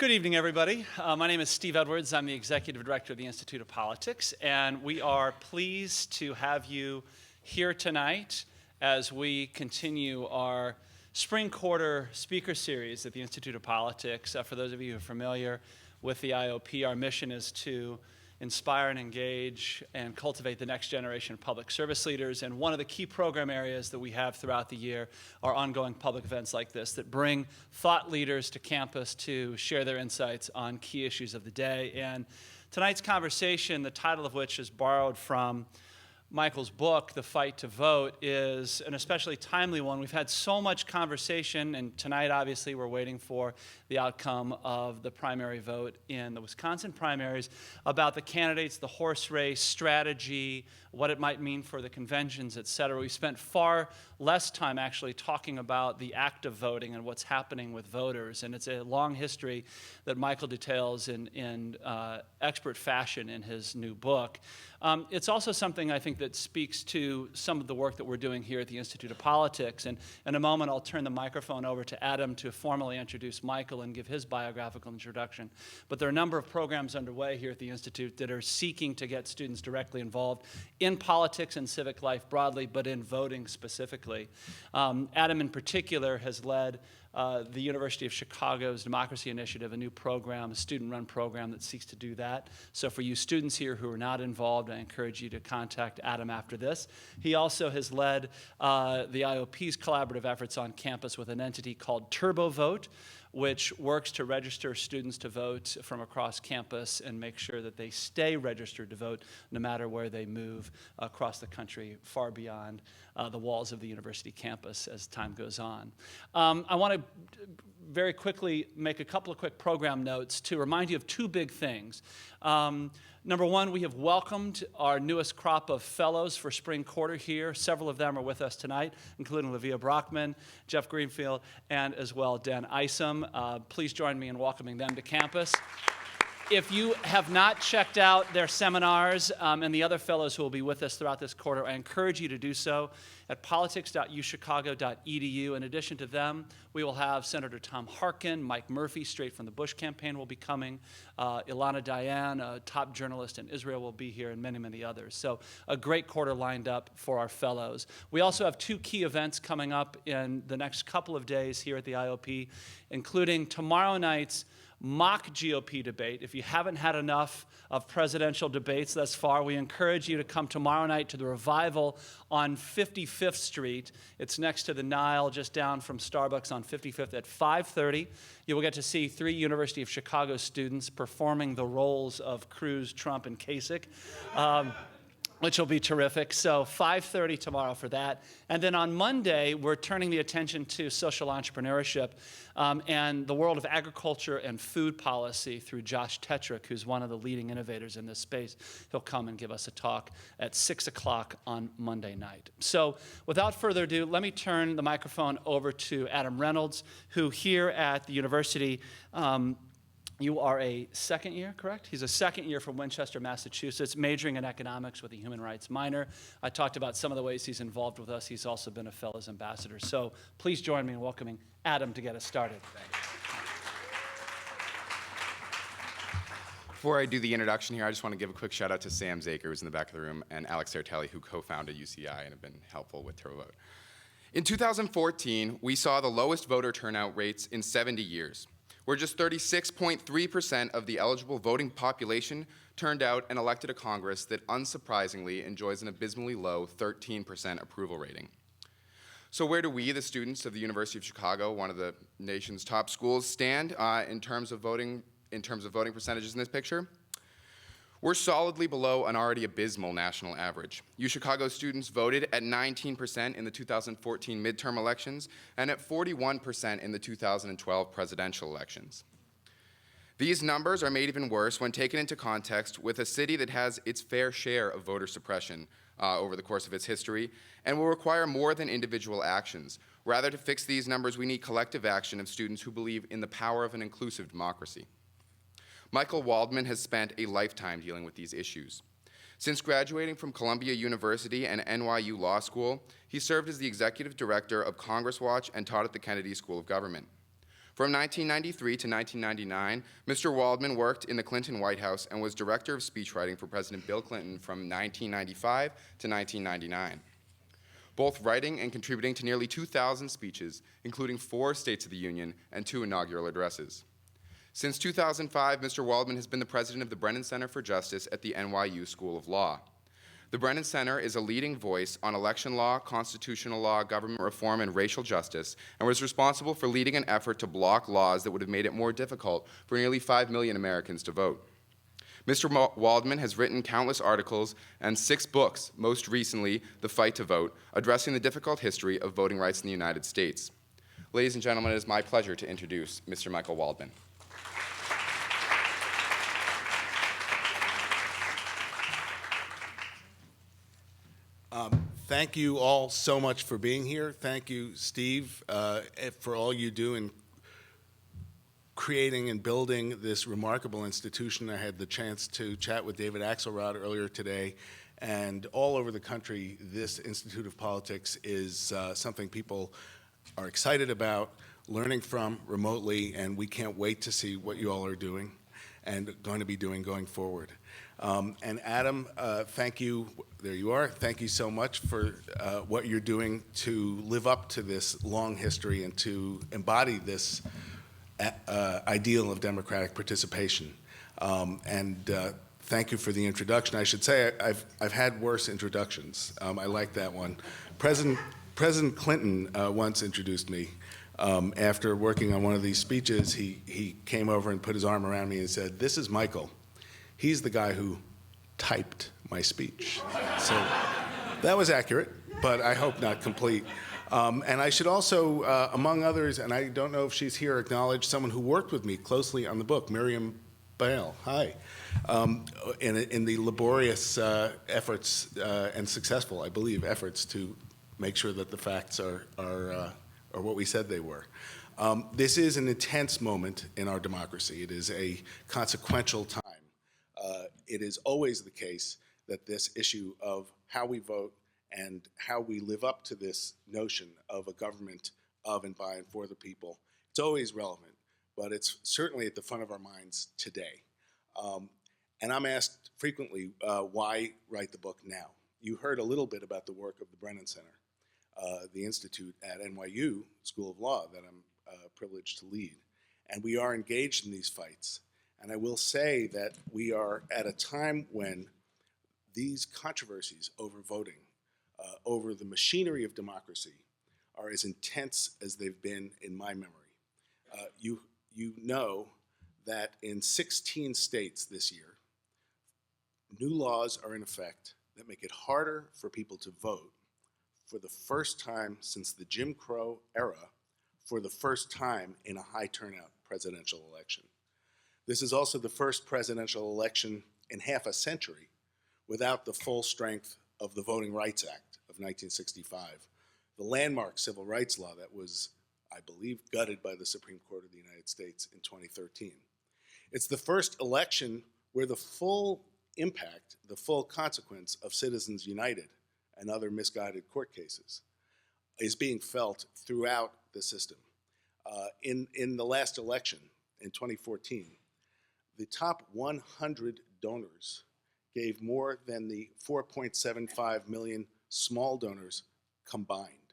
Good evening, everybody. My name is Steve Edwards. I'm the Executive Director of the Institute of Politics, and we are pleased to have you here tonight as we continue our spring quarter speaker series at the Institute of Politics. For those of you who are familiar with the IOP, our mission is to inspire and engage and cultivate the next generation of public service leaders. And one of the key program areas that we have throughout the year are ongoing public events like this that bring thought leaders to campus to share their insights on key issues of the day. And tonight's conversation, the title of which is borrowed from Michael's book, The Fight to Vote, is an especially timely one. We've had so much conversation, and tonight, obviously, we're waiting for the outcome of the primary vote in the Wisconsin primaries about the candidates, the horse race, strategy, what it might mean for the conventions, et cetera. We spent far less time actually talking about the act of voting and what's happening with voters, and it's a long history that Michael details in expert fashion in his new book. It's also something I think that speaks to some of the work that we're doing here at the Institute of Politics. And in a moment, I'll turn the microphone over to Adam to formally introduce Michael and give his biographical introduction. But there are a number of programs underway here at the Institute that are seeking to get students directly involved in politics and civic life broadly, but in voting specifically. Adam, in particular, has led the University of Chicago's Democracy Initiative, a new program, a student-run program that seeks to do that. So for you students here who are not involved, I encourage you to contact Adam after this. He also has led the IOP's collaborative efforts on campus with an entity called TurboVote, which works to register students to vote from across campus and make sure that they stay registered to vote no matter where they move across the country, far beyond the walls of the university campus as time goes on. I want to very quickly make a couple of quick program notes to remind you of two big things. Number one, we have welcomed our newest crop of fellows for spring quarter here. Several of them are with us tonight, including Livia Brockman, Jeff Greenfield, and as well Dan Isom. Please join me in welcoming them to campus. If you have not checked out their seminars and the other fellows who will be with us throughout this quarter, I encourage you to do so at politics.uchicago.edu. In addition to them, we will have Senator Tom Harkin, Mike Murphy, straight from the Bush campaign, will be coming. Ilana Dayan, a top journalist in Israel, will be here, and many, many others. So a great quarter lined up for our fellows. We also have two key events coming up in the next couple of days here at the IOP, including tomorrow night's mock GOP debate. If you haven't had enough of presidential debates thus far, we encourage you to come tomorrow night to the Revival on 55th Street. It's next to the Nile, just down from Starbucks on 55th at 5:30. You will get to see three University of Chicago students performing the roles of Cruz, Trump, and Kasich. Which will be terrific. So 5:30 tomorrow for that. And then on Monday, we're turning the attention to social entrepreneurship and the world of agriculture and food policy through Josh Tetrick, who's one of the leading innovators in this space. He'll come and give us a talk at 6 o'clock on Monday night. So without further ado, let me turn the microphone over to Adam Reynolds, who here at the university, you are a second year, correct? He's a second year from Winchester, Massachusetts, majoring in economics with a human rights minor. I talked about some of the ways he's involved with us. He's also been a Fellows Ambassador. So please join me in welcoming Adam to get us started. Before I do the introduction here, I just want to give a quick shout out to Sam Zaker, who's in the back of the room, and Alex Sertelli, who co-founded UCI and have been helpful with TurboVote. In 2014, we saw the lowest voter turnout rates in 70 years. Where just 36.3% of the eligible voting population turned out and elected a Congress that unsurprisingly enjoys an abysmally low 13% approval rating. So where do we, the students of the University of Chicago, one of the nation's top schools, stand in terms of voting percentages in this picture? We're solidly below an already abysmal national average. UChicago students voted at 19% in the 2014 midterm elections and at 41% in the 2012 presidential elections. These numbers are made even worse when taken into context with a city that has its fair share of voter suppression over the course of its history and will require more than individual actions. Rather, to fix these numbers, we need collective action of students who believe in the power of an inclusive democracy. Michael Waldman has spent a lifetime dealing with these issues. Since graduating from Columbia University and NYU Law School, he served as the executive director of Congress Watch and taught at the Kennedy School of Government. From 1993 to 1999, Mr. Waldman worked in the Clinton White House and was director of speechwriting for President Bill Clinton from 1995 to 1999, both writing and contributing to nearly 2,000 speeches, including 4 States of the Union and 2 inaugural addresses. Since 2005, Mr. Waldman has been the president of the Brennan Center for Justice at the NYU School of Law. The Brennan Center is a leading voice on election law, constitutional law, government reform, and racial justice, and was responsible for leading an effort to block laws that would have made it more difficult for nearly 5 million Americans to vote. Mr. Waldman has written countless articles and 6 books, most recently, The Fight to Vote, addressing the difficult history of voting rights in the United States. Ladies and gentlemen, it is my pleasure to introduce Mr. Michael Waldman. Thank you all so much for being here. Thank you, Steve, for all you do in creating and building this remarkable institution. I had the chance to chat with David Axelrod earlier today, and all over the country, this Institute of Politics is something people are excited about, learning from remotely, and we can't wait to see what you all are doing and going to be doing going forward. And Adam, thank you, there you are, thank you so much for what you're doing to live up to this long history and to embody this ideal of democratic participation. Thank you for the introduction. I should say I've had worse introductions. I like that one. President Clinton once introduced me. After working on one of these speeches, he came over and put his arm around me and said, "This is Michael. He's the guy who typed my speech." So that was accurate, but I hope not complete. And I should also, among others, and I don't know if she's here, acknowledge someone who worked with me closely on the book, Miriam Bale. Hi. In the laborious efforts and successful, I believe, efforts to make sure that the facts are what we said they were. This is an intense moment in our democracy. It is a consequential time. It is always the case that this issue of how we vote and how we live up to this notion of a government of and by and for the people, it's always relevant, but it's certainly at the front of our minds today. And I'm asked frequently, why write the book now? You heard a little bit about the work of the Brennan Center, the institute at NYU School of Law that I'm privileged to lead. And we are engaged in these fights. And I will say that we are at a time when these controversies over voting, over the machinery of democracy, are as intense as they've been in my memory. You know that in 16 states this year, new laws are in effect that make it harder for people to vote for the first time since the Jim Crow era, for the first time in a high turnout presidential election. This is also the first presidential election in half a century without the full strength of the Voting Rights Act of 1965, the landmark civil rights law that was, I believe, gutted by the Supreme Court of the United States in 2013. It's the first election where the full impact, the full consequence of Citizens United and other misguided court cases is being felt throughout the system. In the last election, in 2014, the top 100 donors gave more than the 4.75 million small donors combined.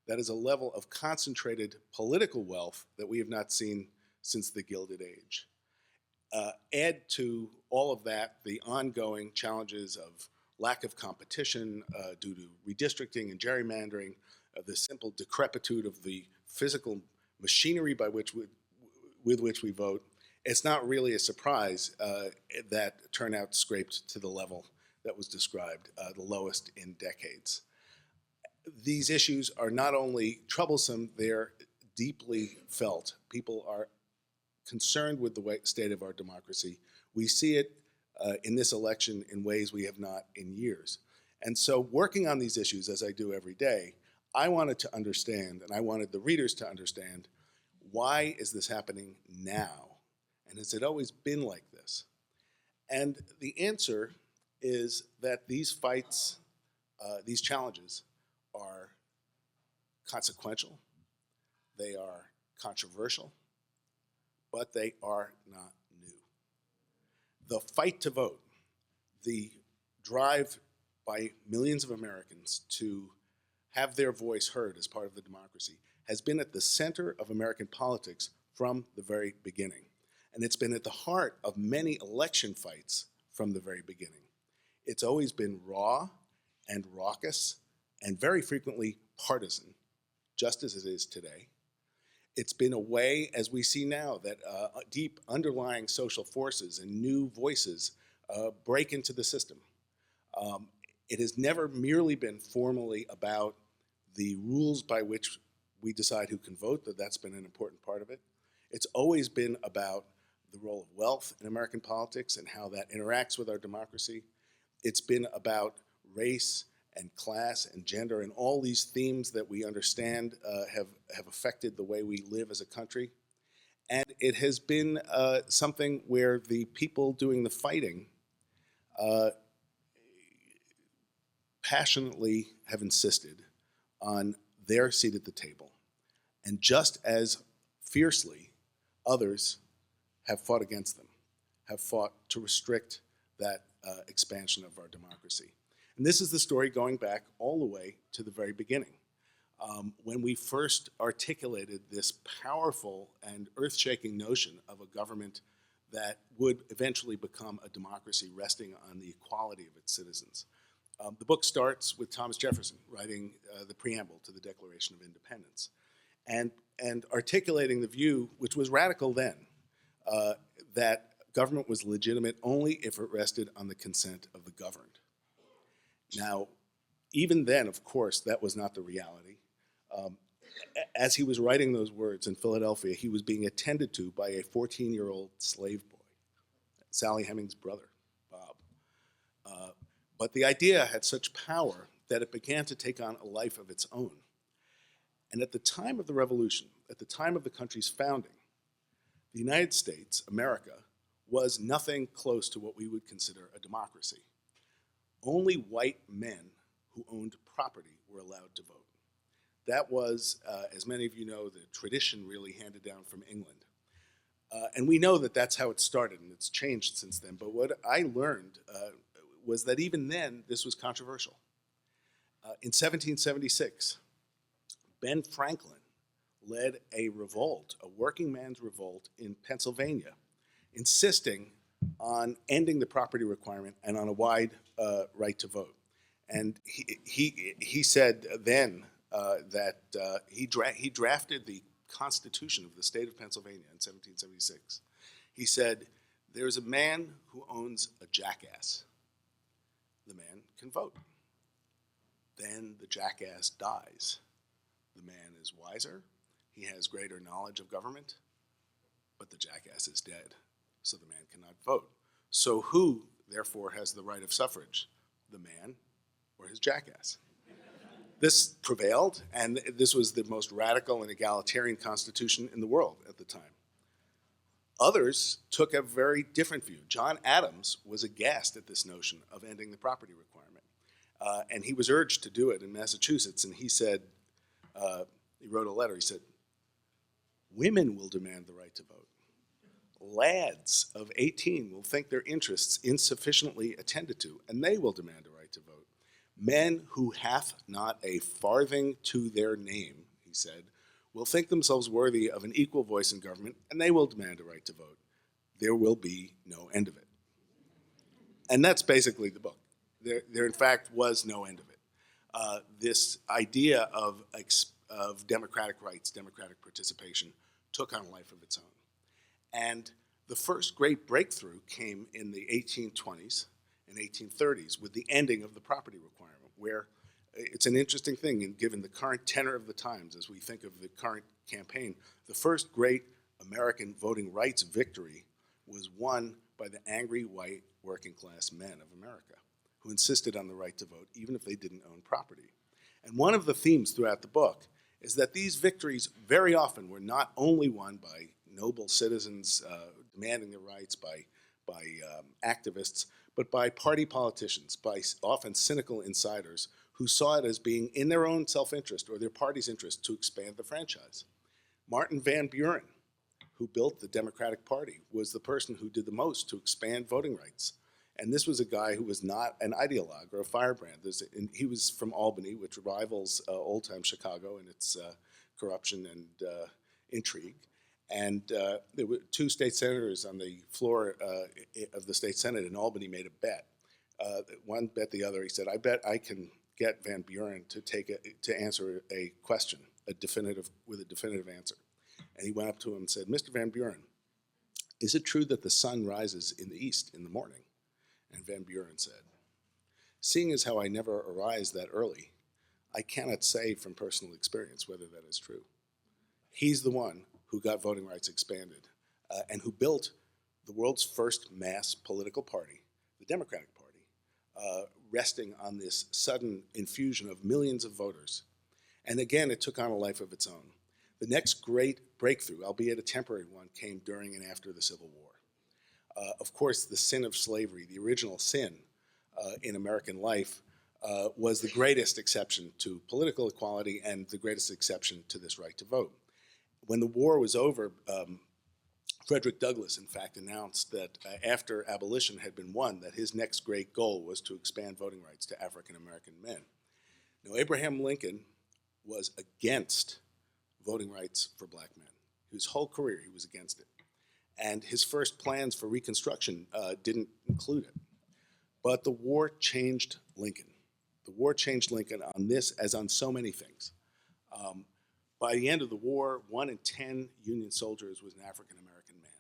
That is a level of concentrated political wealth that we have not seen since the Gilded Age. Add to all of that the ongoing challenges of lack of competition due to redistricting and gerrymandering, the simple decrepitude of the physical machinery with which we vote. It's not really a surprise that turnout scraped to the level that was described, the lowest in decades. These issues are not only troublesome, they're deeply felt. People are concerned with the state of our democracy. We see it in this election in ways we have not in years. And so working on these issues, as I do every day, I wanted to understand, and I wanted the readers to understand, why is this happening now? And has it always been like this? And the answer is that these fights, these challenges are consequential, they are controversial, but they are not new. The fight to vote, the drive by millions of Americans to have their voice heard as part of the democracy, has been at the center of American politics from the very beginning. And it's been at the heart of many election fights from the very beginning. It's always been raw and raucous and very frequently partisan, just as it is today. It's been a way, as we see now, that deep underlying social forces and new voices break into the system. It has never merely been formally about the rules by which we decide who can vote, though that's been an important part of it. It's always been about the role of wealth in American politics and how that interacts with our democracy. It's been about race and class and gender and all these themes that we understand have affected the way we live as a country. And it has been something where the people doing the fighting passionately have insisted on their seat at the table. And just as fiercely, others have fought against them, have fought to restrict that expansion of our democracy. And this is the story going back all the way to the very beginning. When we first articulated this powerful and earth-shaking notion of a government that would eventually become a democracy resting on the equality of its citizens. The book starts with Thomas Jefferson writing the preamble to the Declaration of Independence and articulating the view, which was radical then, that government was legitimate only if it rested on the consent of the governed. Now, even then, of course, that was not the reality. As he was writing those words in Philadelphia, he was being attended to by a 14-year-old slave boy, Sally Hemings' brother, Bob. But the idea had such power that it began to take on a life of its own. And at the time of the Revolution, at the time of the country's founding, the United States, America, was nothing close to what we would consider a democracy. Only white men who owned property were allowed to vote. That was, as many of you know, the tradition really handed down from England. And we know that that's how it started, and it's changed since then. But what I learned was that even then, this was controversial. In 1776, Ben Franklin led a revolt, a working man's revolt in Pennsylvania, insisting on ending the property requirement and on a wide right to vote. And he said then that he drafted the Constitution of the state of Pennsylvania in 1776. He said, "There's a man who owns a jackass. The man can vote. Then the jackass dies. The man is wiser. He has greater knowledge of government, but the jackass is dead, so the man cannot vote. So who, therefore, has the right of suffrage? The man or his jackass?" This prevailed, and this was the most radical and egalitarian constitution in the world at the time. Others took a very different view. John Adams was aghast at this notion of ending the property requirement, and he was urged to do it in Massachusetts, and he said, he wrote a letter, he said, "Women will demand the right to vote. Lads of 18 will think their interests insufficiently attended to, and they will demand a right to vote. Men who hath not a farthing to their name," he said, "will think themselves worthy of an equal voice in government, and they will demand a right to vote. There will be no end of it." And that's basically the book. There in fact was no end of it. This idea of democratic rights, democratic participation, took on a life of its own. And the first great breakthrough came in the 1820s and 1830s with the ending of the property requirement, where it's an interesting thing, and given the current tenor of the times, as we think of the current campaign, the first great American voting rights victory was won by the angry white working class men of America, who insisted on the right to vote, even if they didn't own property. And one of the themes throughout the book is that these victories very often were not only won by noble citizens demanding their rights, by activists, but by party politicians, by often cynical insiders who saw it as being in their own self-interest or their party's interest to expand the franchise. Martin Van Buren, who built the Democratic Party, was the person who did the most to expand voting rights. And this was a guy who was not an ideologue or a firebrand. He was from Albany, which rivals old-time Chicago in its corruption and intrigue. And there were two state senators on the floor of the state senate in Albany made a bet. One bet the other. He said, "I bet I can get Van Buren to answer a question, with a definitive answer." And he went up to him and said, "Mr. Van Buren, is it true that the sun rises in the east in the morning?" And Van Buren said, "Seeing as how I never arise that early, I cannot say from personal experience whether that is true." He's the one who got voting rights expanded and who built the world's first mass political party, the Democratic Party, resting on this sudden infusion of millions of voters. And again, it took on a life of its own. The next great breakthrough, albeit a temporary one, came during and after the Civil War. Of course, the sin of slavery, the original sin in American life, was the greatest exception to political equality and the greatest exception to this right to vote. When the war was over, Frederick Douglass, in fact, announced that after abolition had been won, that his next great goal was to expand voting rights to African American men. Now, Abraham Lincoln was against voting rights for black men. His whole career, he was against it. And his first plans for Reconstruction didn't include it. But the war changed Lincoln. The war changed Lincoln on this, as on so many things. By the end of the war, 1 in 10 Union soldiers was an African American man,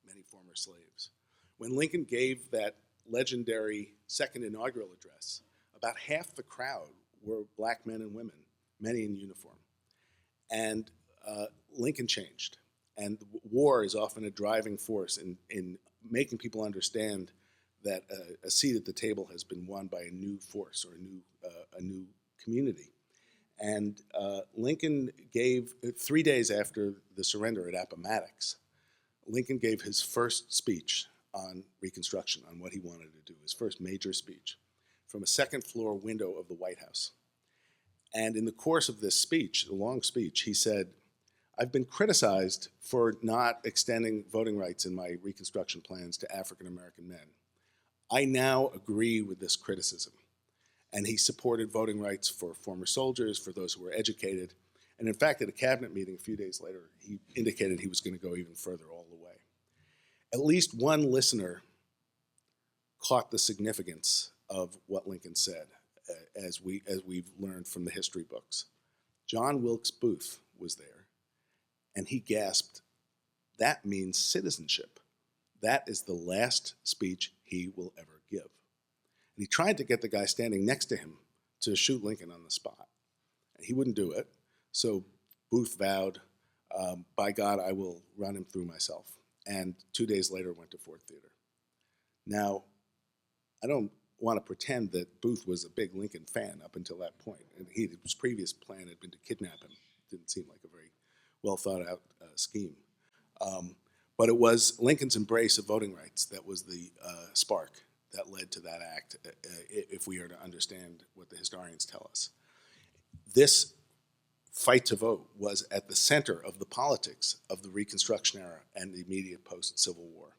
many former slaves. When Lincoln gave that legendary second inaugural address, about half the crowd were black men and women, many in uniform. And Lincoln changed. And war is often a driving force in making people understand that a seat at the table has been won by a new force or a new community. And Lincoln gave, 3 days after the surrender at Appomattox, Lincoln gave his first speech on Reconstruction, on what he wanted to do, his first major speech, from a second-floor window of the White House. And in the course of this speech, a long speech, he said, "I've been criticized for not extending voting rights in my Reconstruction plans to African American men. I now agree with this criticism." And he supported voting rights for former soldiers, for those who were educated. And in fact, at a cabinet meeting a few days later, he indicated he was going to go even further all the way. At least one listener caught the significance of what Lincoln said, as we've learned from the history books. John Wilkes Booth was there, and he gasped, "That means citizenship. That is the last speech he will ever give." And he tried to get the guy standing next to him to shoot Lincoln on the spot. And he wouldn't do it, so Booth vowed, "By God, I will run him through myself." And 2 days later went to Ford Theater. Now, I don't want to pretend that Booth was a big Lincoln fan up until that point. And his previous plan had been to kidnap him. Didn't seem like a very well thought out scheme. But it was Lincoln's embrace of voting rights that was the spark that led to that act, if we are to understand what the historians tell us. This fight to vote was at the center of the politics of the Reconstruction era and the immediate post-Civil War.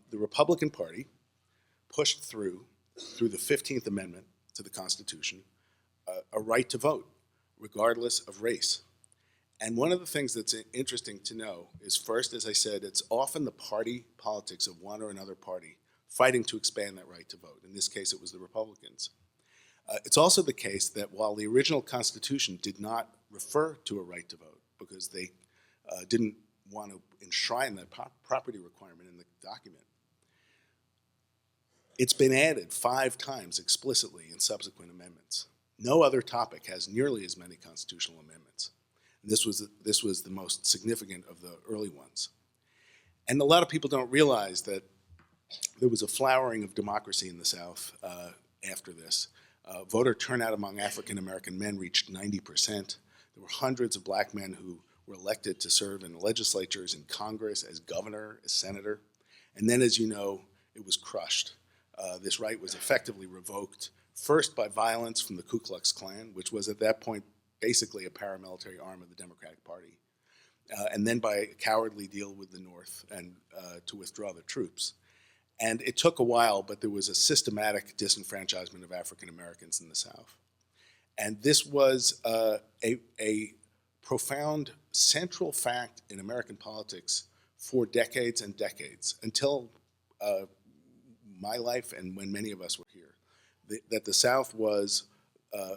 The Republican Party pushed through the 15th Amendment to the Constitution, a right to vote, regardless of race. And one of the things that's interesting to know is, first, as I said, it's often the party politics of one or another party fighting to expand that right to vote. In this case, it was the Republicans. It's also the case that while the original Constitution did not refer to a right to vote because they didn't want to enshrine that property requirement in the document, it's been added 5 times explicitly in subsequent amendments. No other topic has nearly as many constitutional amendments. And this was the most significant of the early ones. And a lot of people don't realize that there was a flowering of democracy in the South after this. Voter turnout among African American men reached 90%. There were hundreds of black men who were elected to serve in legislatures, in Congress, as governor, as senator. And then, as you know, it was crushed. This right was effectively revoked, first by violence from the Ku Klux Klan, which was at that point basically a paramilitary arm of the Democratic Party, and then by a cowardly deal with the North and to withdraw the troops. And it took a while, but there was a systematic disenfranchisement of African Americans in the South. And this was a profound central fact in American politics for decades and decades, until my life and when many of us were here, that the South was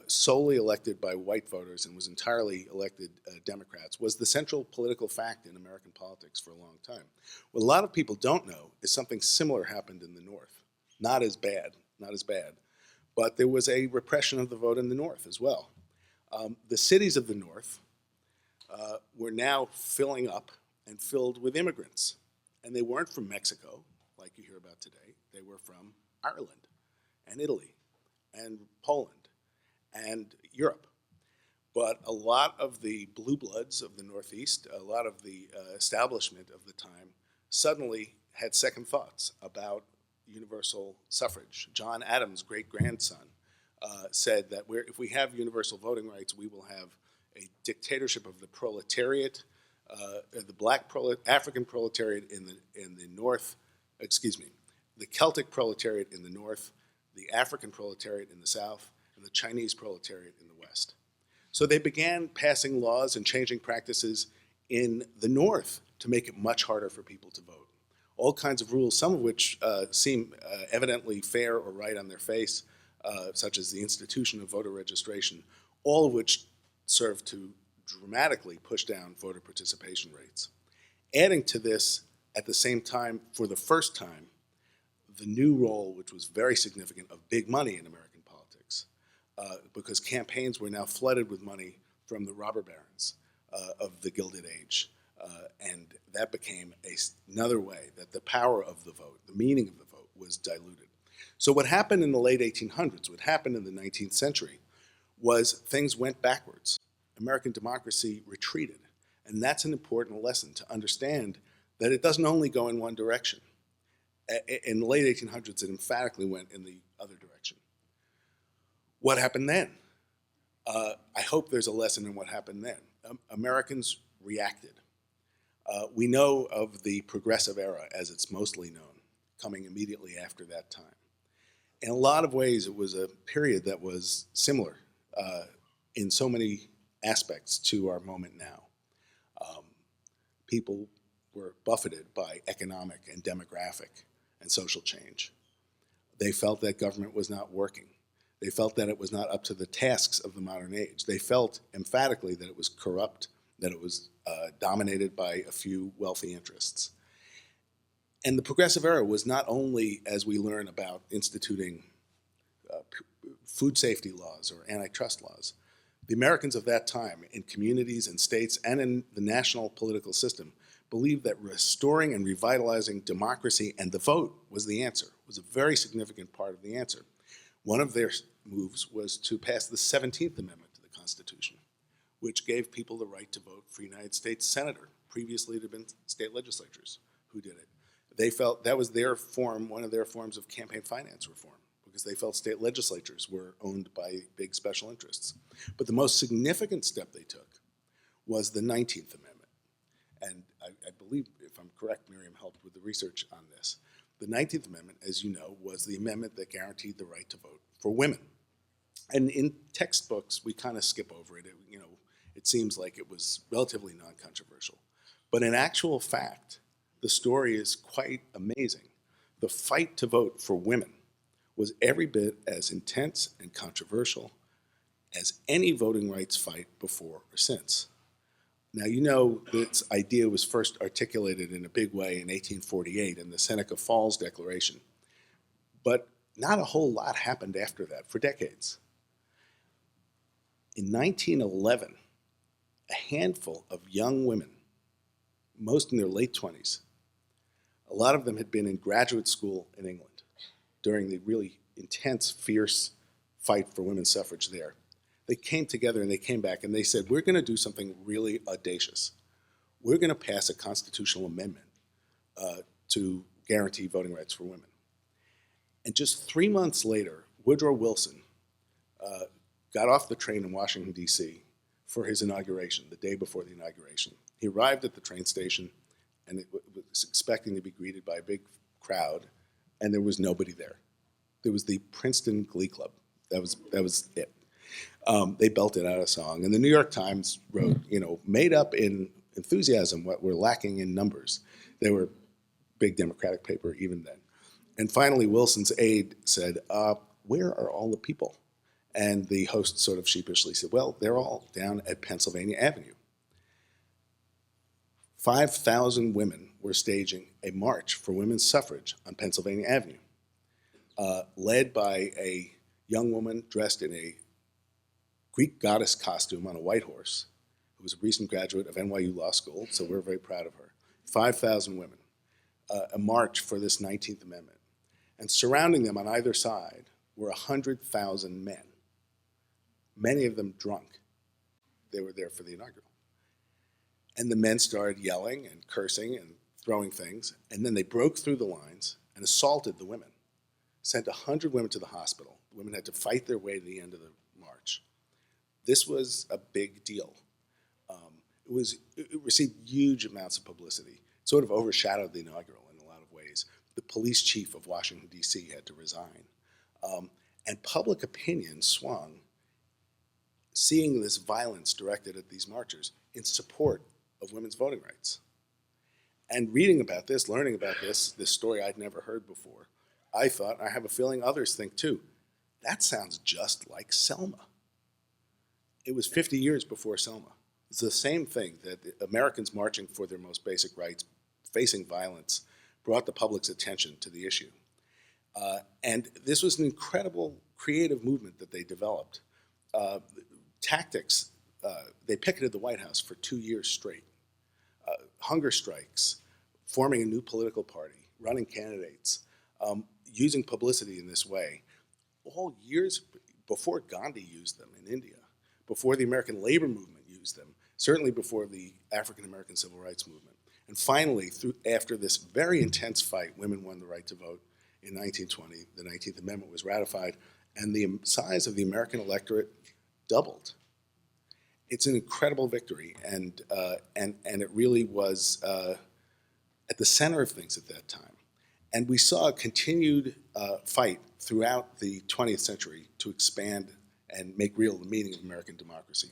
solely elected by white voters and was entirely elected Democrats, was the central political fact in American politics for a long time. What a lot of people don't know is something similar happened in the North. Not as bad, but there was a repression of the vote in the North as well. The cities of the North were now filling up and filled with immigrants. And they weren't from Mexico, like you hear about today. They were from Ireland and Italy and Poland and Europe. But a lot of the blue bloods of the Northeast, a lot of the establishment of the time, suddenly had second thoughts about universal suffrage. John Adams' great-grandson said that if we have universal voting rights, we will have a dictatorship of the proletariat, the African proletariat in the North, the Celtic proletariat in the North, the African proletariat in the South, and the Chinese proletariat in the West. So they began passing laws and changing practices in the North to make it much harder for people to vote. All kinds of rules, some of which seem evidently fair or right on their face, such as the institution of voter registration, all of which serve to dramatically push down voter participation rates. Adding to this, at the same time, for the first time, the new role, which was very significant, of big money in American politics, because campaigns were now flooded with money from the robber barons of the Gilded Age. And that became another way that the power of the vote, the meaning of the vote, was diluted. So what happened in the late 1800s, what happened in the 19th century, was things went backwards. American democracy retreated. And that's an important lesson, to understand that it doesn't only go in one direction. In the late 1800s, it emphatically went in the other direction. What happened then? I hope there's a lesson in what happened then. Americans reacted. We know of the Progressive Era, as it's mostly known, coming immediately after that time. In a lot of ways, it was a period that was similar in so many aspects to our moment now. People were buffeted by economic and demographic and social change. They felt that government was not working. They felt that it was not up to the tasks of the modern age. They felt emphatically that it was corrupt, that it was dominated by a few wealthy interests. And the Progressive Era was not only, as we learn about instituting food safety laws or antitrust laws. The Americans of that time, in communities and states and in the national political system, believed that restoring and revitalizing democracy and the vote was the answer, was a very significant part of the answer. One of their moves was to pass the 17th Amendment to the Constitution, which gave people the right to vote for United States Senator. Previously, it had been state legislatures who did it. They felt that was their form, one of their forms of campaign finance reform, because they felt state legislatures were owned by big special interests. But the most significant step they took was the 19th Amendment. And I believe, if I'm correct, Miriam helped with the research on this. The 19th Amendment, as you know, was the amendment that guaranteed the right to vote for women. And in textbooks, we kind of skip over it. It seems like it was relatively non-controversial. But in actual fact, the story is quite amazing. The fight to vote for women was every bit as intense and controversial as any voting rights fight before or since. Now, you know this idea was first articulated in a big way in 1848 in the Seneca Falls Declaration. But not a whole lot happened after that for decades. In 1911, a handful of young women, most in their late 20s, a lot of them had been in graduate school in England during the really intense, fierce fight for women's suffrage there. They came together and they came back and they said, we're going to do something really audacious. We're going to pass a constitutional amendment to guarantee voting rights for women. And just 3 months later, Woodrow Wilson got off the train in Washington, D.C. for his inauguration, the day before the inauguration. He arrived at the train station and was expecting to be greeted by a big crowd, and there was nobody there. There was the Princeton Glee Club. That was it. They belted out a song, and the New York Times wrote, made up in enthusiasm what were lacking in numbers. They were a big Democratic paper even then. And finally, Wilson's aide said, where are all the people? And the host sort of sheepishly said, well, they're all down at Pennsylvania Avenue. 5,000 women were staging a march for women's suffrage on Pennsylvania Avenue, led by a young woman dressed in a Greek goddess costume on a white horse, who was a recent graduate of NYU Law School, so we're very proud of her. 5,000 women, a march for this 19th Amendment. And surrounding them on either side were 100,000 men, many of them drunk. They were there for the inaugural. And the men started yelling and cursing and throwing things, and then they broke through the lines and assaulted the women, sent 100 women to the hospital. The women had to fight their way to the end of the march. This was a big deal. It received huge amounts of publicity. It sort of overshadowed the inaugural in a lot of ways. The police chief of Washington, D.C. had to resign. And public opinion swung, seeing this violence directed at these marchers in support of women's voting rights. And reading about this, learning about this story I'd never heard before, I thought, I have a feeling others think too, that sounds just like Selma. It was 50 years before Selma. It's the same thing, that the Americans marching for their most basic rights, facing violence, brought the public's attention to the issue. And this was an incredible creative movement that they developed. Tactics, they picketed the White House for 2 years straight. Hunger strikes, forming a new political party, running candidates, using publicity in this way, all years before Gandhi used them in India, before the American labor movement used them, certainly before the African American civil rights movement. And finally, after this very intense fight, women won the right to vote in 1920. The 19th Amendment was ratified, and the size of the American electorate doubled. It's an incredible victory, and it really was at the center of things at that time. And we saw a continued fight throughout the 20th century to expand and make real the meaning of American democracy.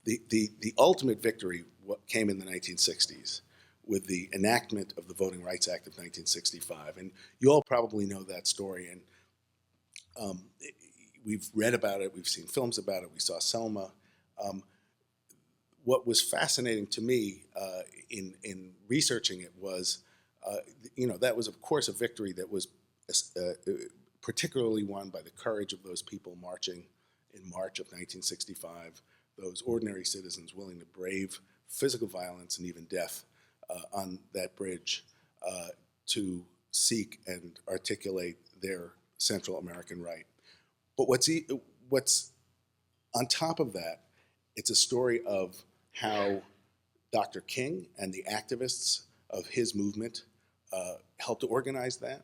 The ultimate victory came in the 1960s with the enactment of the Voting Rights Act of 1965. And you all probably know that story, and we've read about it, we've seen films about it, we saw Selma. What was fascinating to me in researching it was, that was, of course, a victory that was particularly won by the courage of those people marching in March of 1965, those ordinary citizens willing to brave physical violence and even death on that bridge to seek and articulate their Central American right. But what's on top of that, it's a story of how Dr. King and the activists of his movement helped to organize that.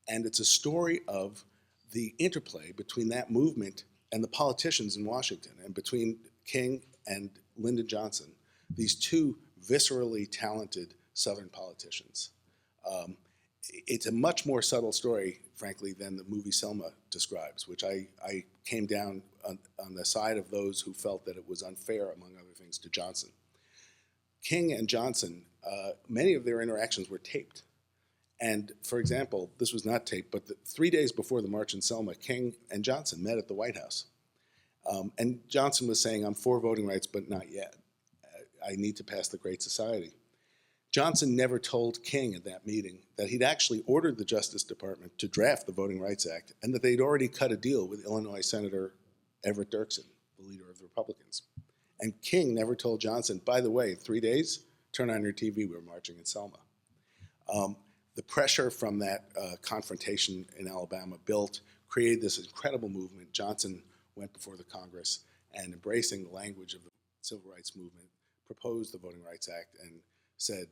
And it's a story of the interplay between that movement and the politicians in Washington, and between King and Lyndon Johnson, these two viscerally talented Southern politicians. It's a much more subtle story, frankly, than the movie Selma describes, which I came down on the side of those who felt that it was unfair, among other things, to Johnson. King and Johnson, many of their interactions were taped. And for example, this was not taped, but 3 days before the march in Selma, King and Johnson met at the White House. And Johnson was saying, I'm for voting rights, but not yet. I need to pass the Great Society. Johnson never told King at that meeting that he'd actually ordered the Justice Department to draft the Voting Rights Act, and that they'd already cut a deal with Illinois Senator Everett Dirksen, the leader of the Republicans. And King never told Johnson, by the way, 3 days, turn on your TV, we're marching in Selma. The pressure from that confrontation in Alabama created this incredible movement. Johnson went before the Congress and, embracing the language of the civil rights movement, proposed the Voting Rights Act and said,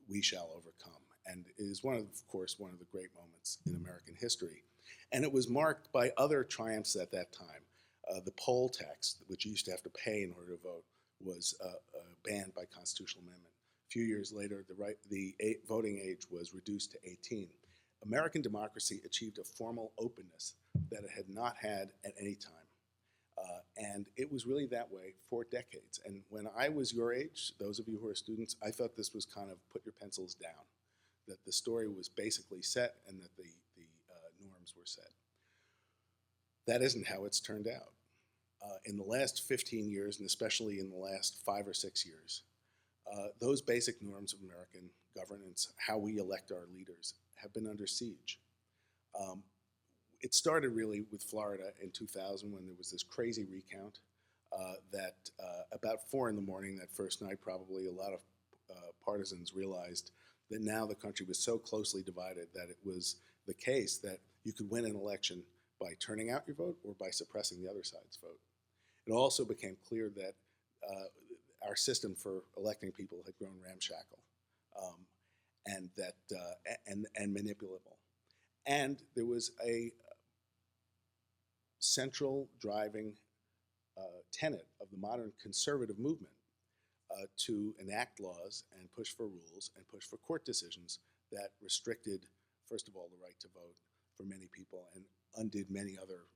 we shall overcome. And it is of course, one of the great moments in American history. And it was marked by other triumphs at that time. The poll tax, which you used to have to pay in order to vote, was banned by constitutional amendment. A few years later, the voting age was reduced to 18. American democracy achieved a formal openness that it had not had at any time. And it was really that way for decades. And when I was your age, those of you who are students, I thought this was kind of put your pencils down, that the story was basically set and that the norms were set. That isn't how it's turned out. In the last 15 years, and especially in the last 5 or 6 years, those basic norms of American governance, how we elect our leaders, have been under siege. It started really with Florida in 2000 when there was this crazy recount that about 4 in the morning that first night, probably a lot of partisans realized that now the country was so closely divided that it was the case that you could win an election by turning out your vote or by suppressing the other side's vote. It also became clear that our system for electing people had grown ramshackle and manipulable. And there was a central driving tenet of the modern conservative movement to enact laws and push for rules and push for court decisions that restricted, first of all, the right to vote for many people and undid many other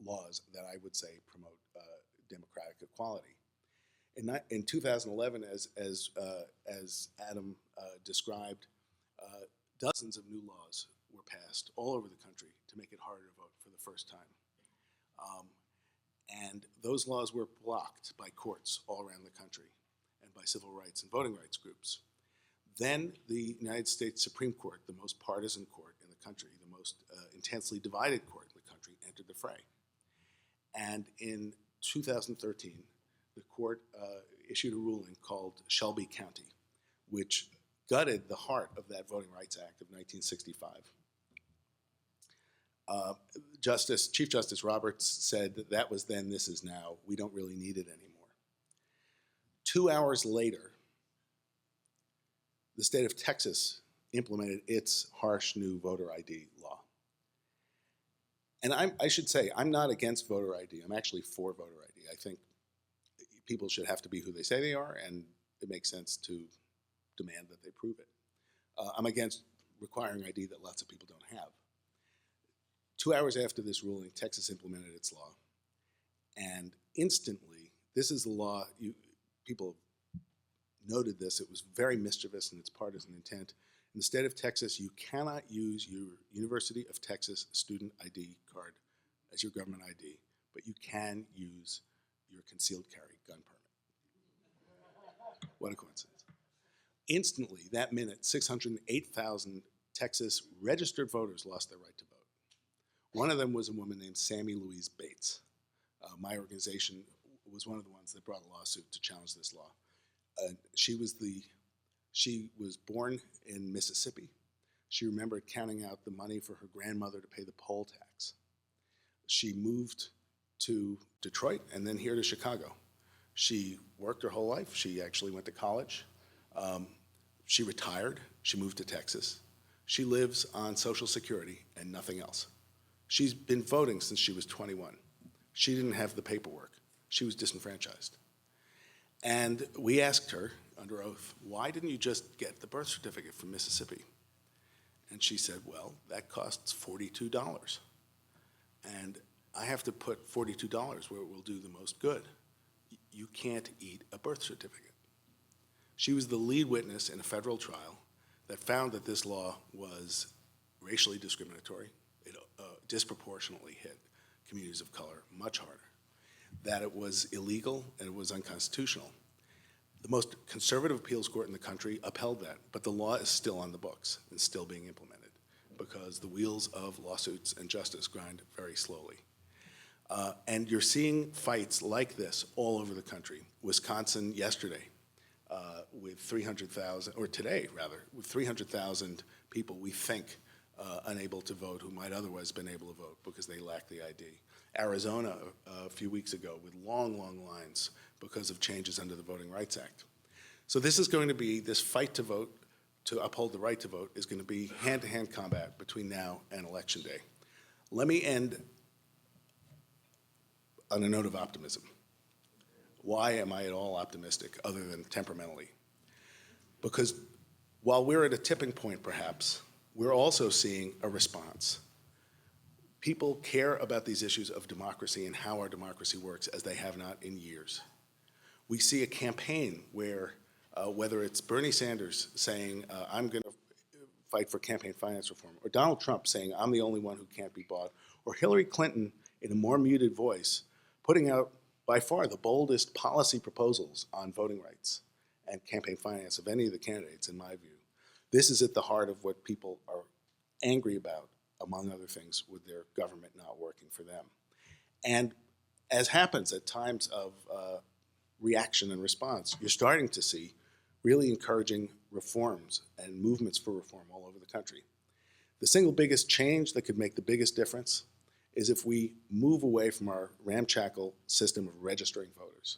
laws that I would say promote democratic equality. In 2011, as Adam described, dozens of new laws were passed all over the country to make it harder to vote for the first time. And those laws were blocked by courts all around the country and by civil rights and voting rights groups. Then the United States Supreme Court, the most partisan court in the country, the most intensely divided court in the country, entered the fray. And in 2013, the court issued a ruling called Shelby County, which gutted the heart of that Voting Rights Act of 1965. Chief Justice Roberts said that was then, this is now. We don't really need it anymore. 2 hours later, the state of Texas implemented its harsh new voter ID law. And I should say, I'm not against voter ID. I'm actually for voter ID. I think people should have to be who they say they are, and it makes sense to demand that they prove it. I'm against requiring ID that lots of people don't have. 2 hours after this ruling, Texas implemented its law. And instantly, this is the law, people noted this, it was very mischievous in its partisan intent. In the state of Texas, you cannot use your University of Texas student ID card as your government ID, but you can use your concealed carry gun permit. What a coincidence. Instantly, that minute, 608,000 Texas registered voters lost their right to vote. One of them was a woman named Sammy Louise Bates. My organization was one of the ones that brought a lawsuit to challenge this law. She was born in Mississippi. She remembered counting out the money for her grandmother to pay the poll tax. She moved to Detroit and then here to Chicago. She worked her whole life. She actually went to college. She retired. She moved to Texas. She lives on Social Security and nothing else. She's been voting since she was 21. She didn't have the paperwork. She was disenfranchised. And we asked her under oath, why didn't you just get the birth certificate from Mississippi? And she said, well, that costs $42. And I have to put $42 where it will do the most good. You can't eat a birth certificate. She was the lead witness in a federal trial that found that this law was racially discriminatory. It disproportionately hit communities of color much harder, that it was illegal and it was unconstitutional. The most conservative appeals court in the country upheld that, but the law is still on the books and still being implemented because the wheels of lawsuits and justice grind very slowly. And you're seeing fights like this all over the country. Wisconsin yesterday, with 300,000, or today rather, with 300,000 people we think unable to vote who might otherwise have been able to vote because they lack the ID. Arizona a few weeks ago with long, long lines because of changes under the Voting Rights Act. So this is going to be, this fight to vote, to uphold the right to vote, is going to be hand-to-hand combat between now and Election Day. Let me end on a note of optimism. Why am I at all optimistic, other than temperamentally? Because while we're at a tipping point, perhaps, we're also seeing a response. People care about these issues of democracy and how our democracy works as they have not in years. We see a campaign where, whether it's Bernie Sanders saying, I'm going to fight for campaign finance reform, or Donald Trump saying, I'm the only one who can't be bought, or Hillary Clinton, in a more muted voice, putting out by far the boldest policy proposals on voting rights and campaign finance of any of the candidates, in my view. This is at the heart of what people are angry about, among other things, with their government not working for them. And as happens at times of reaction and response, you're starting to see really encouraging reforms and movements for reform all over the country. The single biggest change that could make the biggest difference is if we move away from our ramshackle system of registering voters.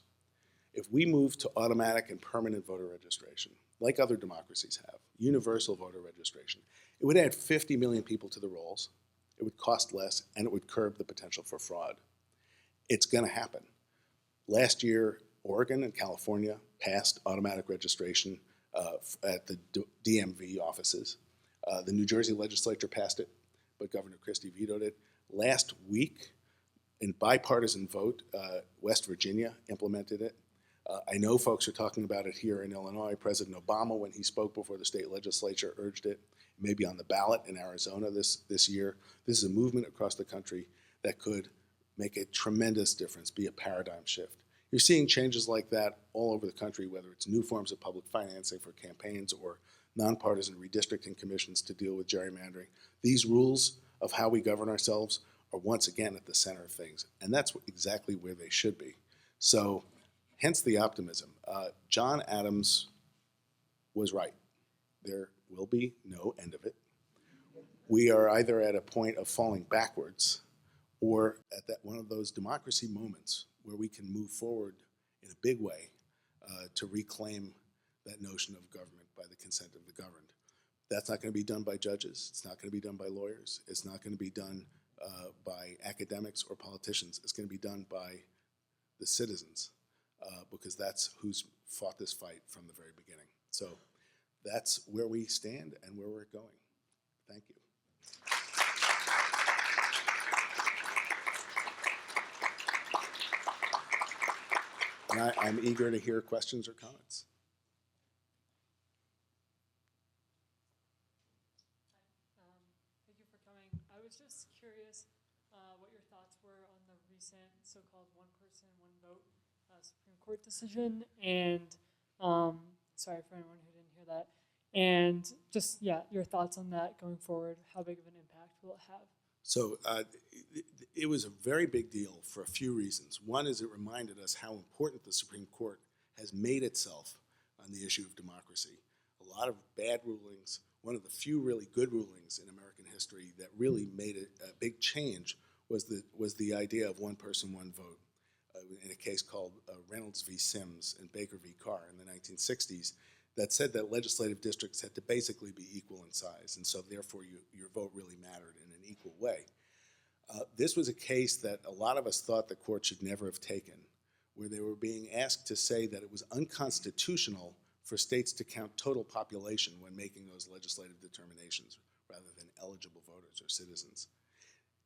If we move to automatic and permanent voter registration, like other democracies have, universal voter registration, it would add 50 million people to the rolls, it would cost less, and it would curb the potential for fraud. It's going to happen. Last year, Oregon and California passed automatic registration at the DMV offices. The New Jersey legislature passed it, but Governor Christie vetoed it. Last week, in bipartisan vote, West Virginia implemented it. I know folks are talking about it here in Illinois. President Obama, when he spoke before the state legislature, urged it. It may be on the ballot in Arizona this year. This is a movement across the country that could make a tremendous difference, be a paradigm shift. You're seeing changes like that all over the country, whether it's new forms of public financing for campaigns or nonpartisan redistricting commissions to deal with gerrymandering. These rules of how we govern ourselves are once again at the center of things, and that's exactly where they should be. So, hence the optimism. John Adams was right. There will be no end of it. We are either at a point of falling backwards or at that one of those democracy moments where we can move forward in a big way to reclaim that notion of government by the consent of the governed. That's not going to be done by judges. It's not going to be done by lawyers. It's not going to be done by academics or politicians. It's going to be done by the citizens because that's who's fought this fight from the very beginning. So that's where we stand and where we're going. Thank you. And I'm eager to hear questions or comments. Thank you for coming. I was just curious what your thoughts were on the recent so-called one person, one vote Supreme Court decision, and sorry for anyone who didn't hear that, and just, yeah, your thoughts on that going forward. How big of an impact will it have? So it was a very big deal for a few reasons. One is it reminded us how important the Supreme Court has made itself on the issue of democracy. A lot of bad rulings, one of the few really good rulings in American history that really made it a big change was the idea of one person, one vote. In a case called Reynolds v. Sims and Baker v. Carr in the 1960s, that said that legislative districts had to basically be equal in size, and so therefore your vote really mattered in an equal way. This was a case that a lot of us thought the court should never have taken, where they were being asked to say that it was unconstitutional for states to count total population when making those legislative determinations rather than eligible voters or citizens.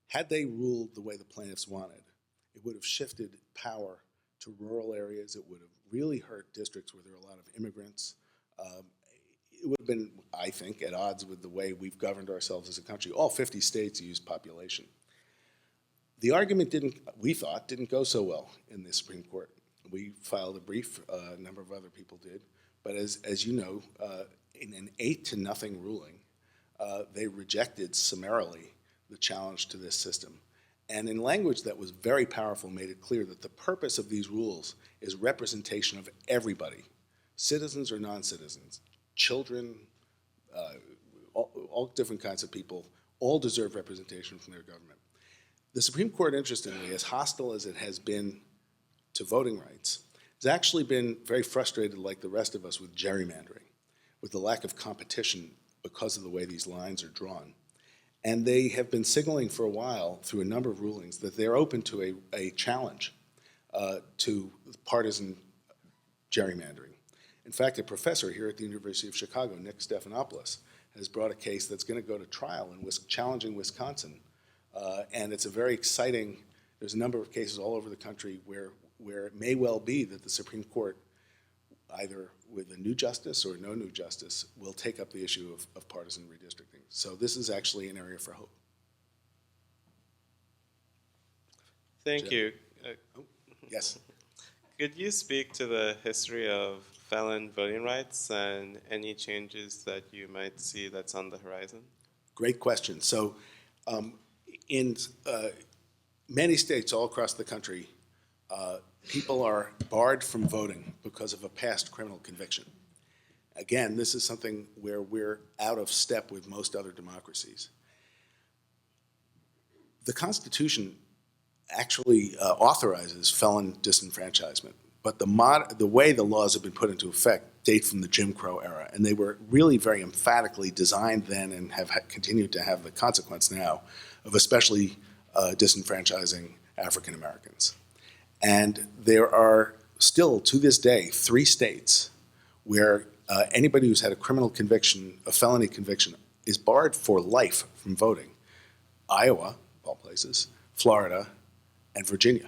Had they ruled the way the plaintiffs wanted, it would have shifted power to rural areas. It would have really hurt districts where there are a lot of immigrants. It would have been, I think, at odds with the way we've governed ourselves as a country. All 50 states use population. The argument we thought, didn't go so well in the Supreme Court. We filed a brief, a number of other people did, but as you know, in an 8-0 ruling, they rejected summarily the challenge to this system. And in language that was very powerful, made it clear that the purpose of these rules is representation of everybody, citizens or non-citizens, children, all different kinds of people, all deserve representation from their government. The Supreme Court, interestingly, as hostile as it has been to voting rights, has actually been very frustrated, like the rest of us, with gerrymandering, with the lack of competition because of the way these lines are drawn. And they have been signaling for a while, through a number of rulings, that they're open to a challenge to partisan gerrymandering. In fact, a professor here at the University of Chicago, Nick Stephanopoulos, has brought a case that's going to go to trial in challenging Wisconsin. And it's a very exciting, there's a number of cases all over the country where it may well be that the Supreme Court, either with a new justice or no new justice, will take up the issue of partisan redistricting. So this is actually an area for hope. Thank you. Yes. Could you speak to the history of felon voting rights and any changes that you might see that's on the horizon? Great question. So in many states all across the country, people are barred from voting because of a past criminal conviction. Again, this is something where we're out of step with most other democracies. The Constitution actually authorizes felon disenfranchisement, but the way the laws have been put into effect date from the Jim Crow era, and they were really very emphatically designed then and have continued to have the consequence now of especially disenfranchising African Americans. And there are still, to this day, 3 states where anybody who's had a criminal conviction, a felony conviction, is barred for life from voting. Iowa, of all places, Florida, and Virginia.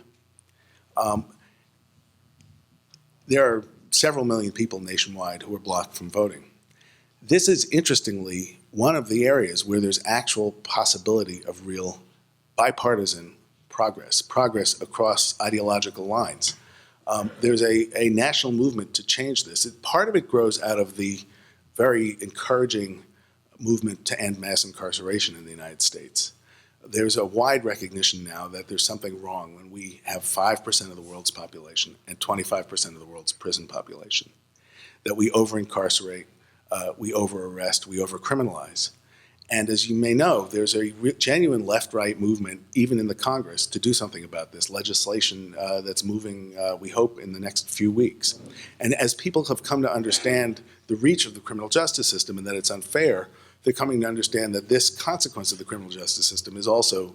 There are several million people nationwide who are blocked from voting. This is, interestingly, one of the areas where there's actual possibility of real bipartisan progress across ideological lines. There's a national movement to change this. Part of it grows out of the very encouraging movement to end mass incarceration in the United States. There's a wide recognition now that there's something wrong when we have 5% of the world's population and 25% of the world's prison population, that we over-incarcerate, we over-arrest, we over-criminalize. And as you may know, there's a genuine left-right movement, even in the Congress, to do something about this legislation that's moving, we hope, in the next few weeks. And as people have come to understand the reach of the criminal justice system and that it's unfair, they're coming to understand that this consequence of the criminal justice system is also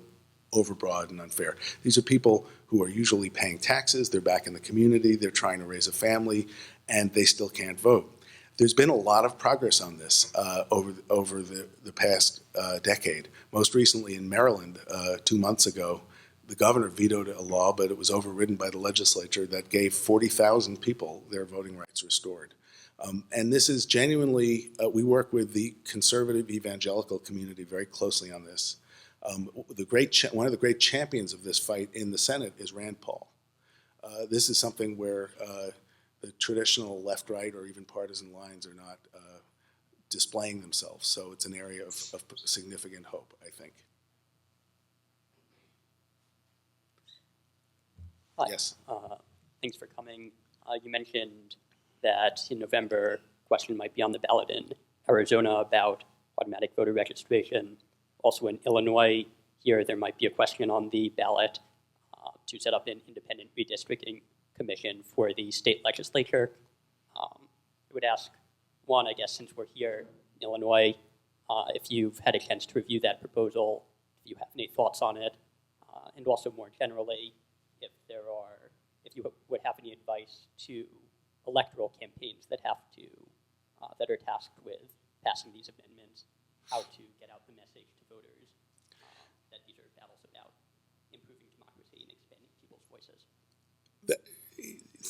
overbroad and unfair. These are people who are usually paying taxes, they're back in the community, they're trying to raise a family, and they still can't vote. There's been a lot of progress on this over the past decade. Most recently in Maryland, 2 months ago, the governor vetoed a law, but it was overridden by the legislature that gave 40,000 people their voting rights restored. And this is genuinely, we work with the conservative evangelical community very closely on this. One of the great champions of this fight in the Senate is Rand Paul. This is something where the traditional left-right or even partisan lines are not displaying themselves. So it's an area of significant hope, I think. Hi. Yes. Thanks for coming. You mentioned that in November, a question might be on the ballot in Arizona about automatic voter registration. Also in Illinois, here there might be a question on the ballot to set up an independent redistricting commission for the state legislature. I would ask, one, I guess since we're here in Illinois, if you've had a chance to review that proposal, if you have any thoughts on it, and also more generally, if you would have any advice to electoral campaigns that that are tasked with passing these amendments, how to get out the message to voters that these are battles about improving democracy and expanding people's voices.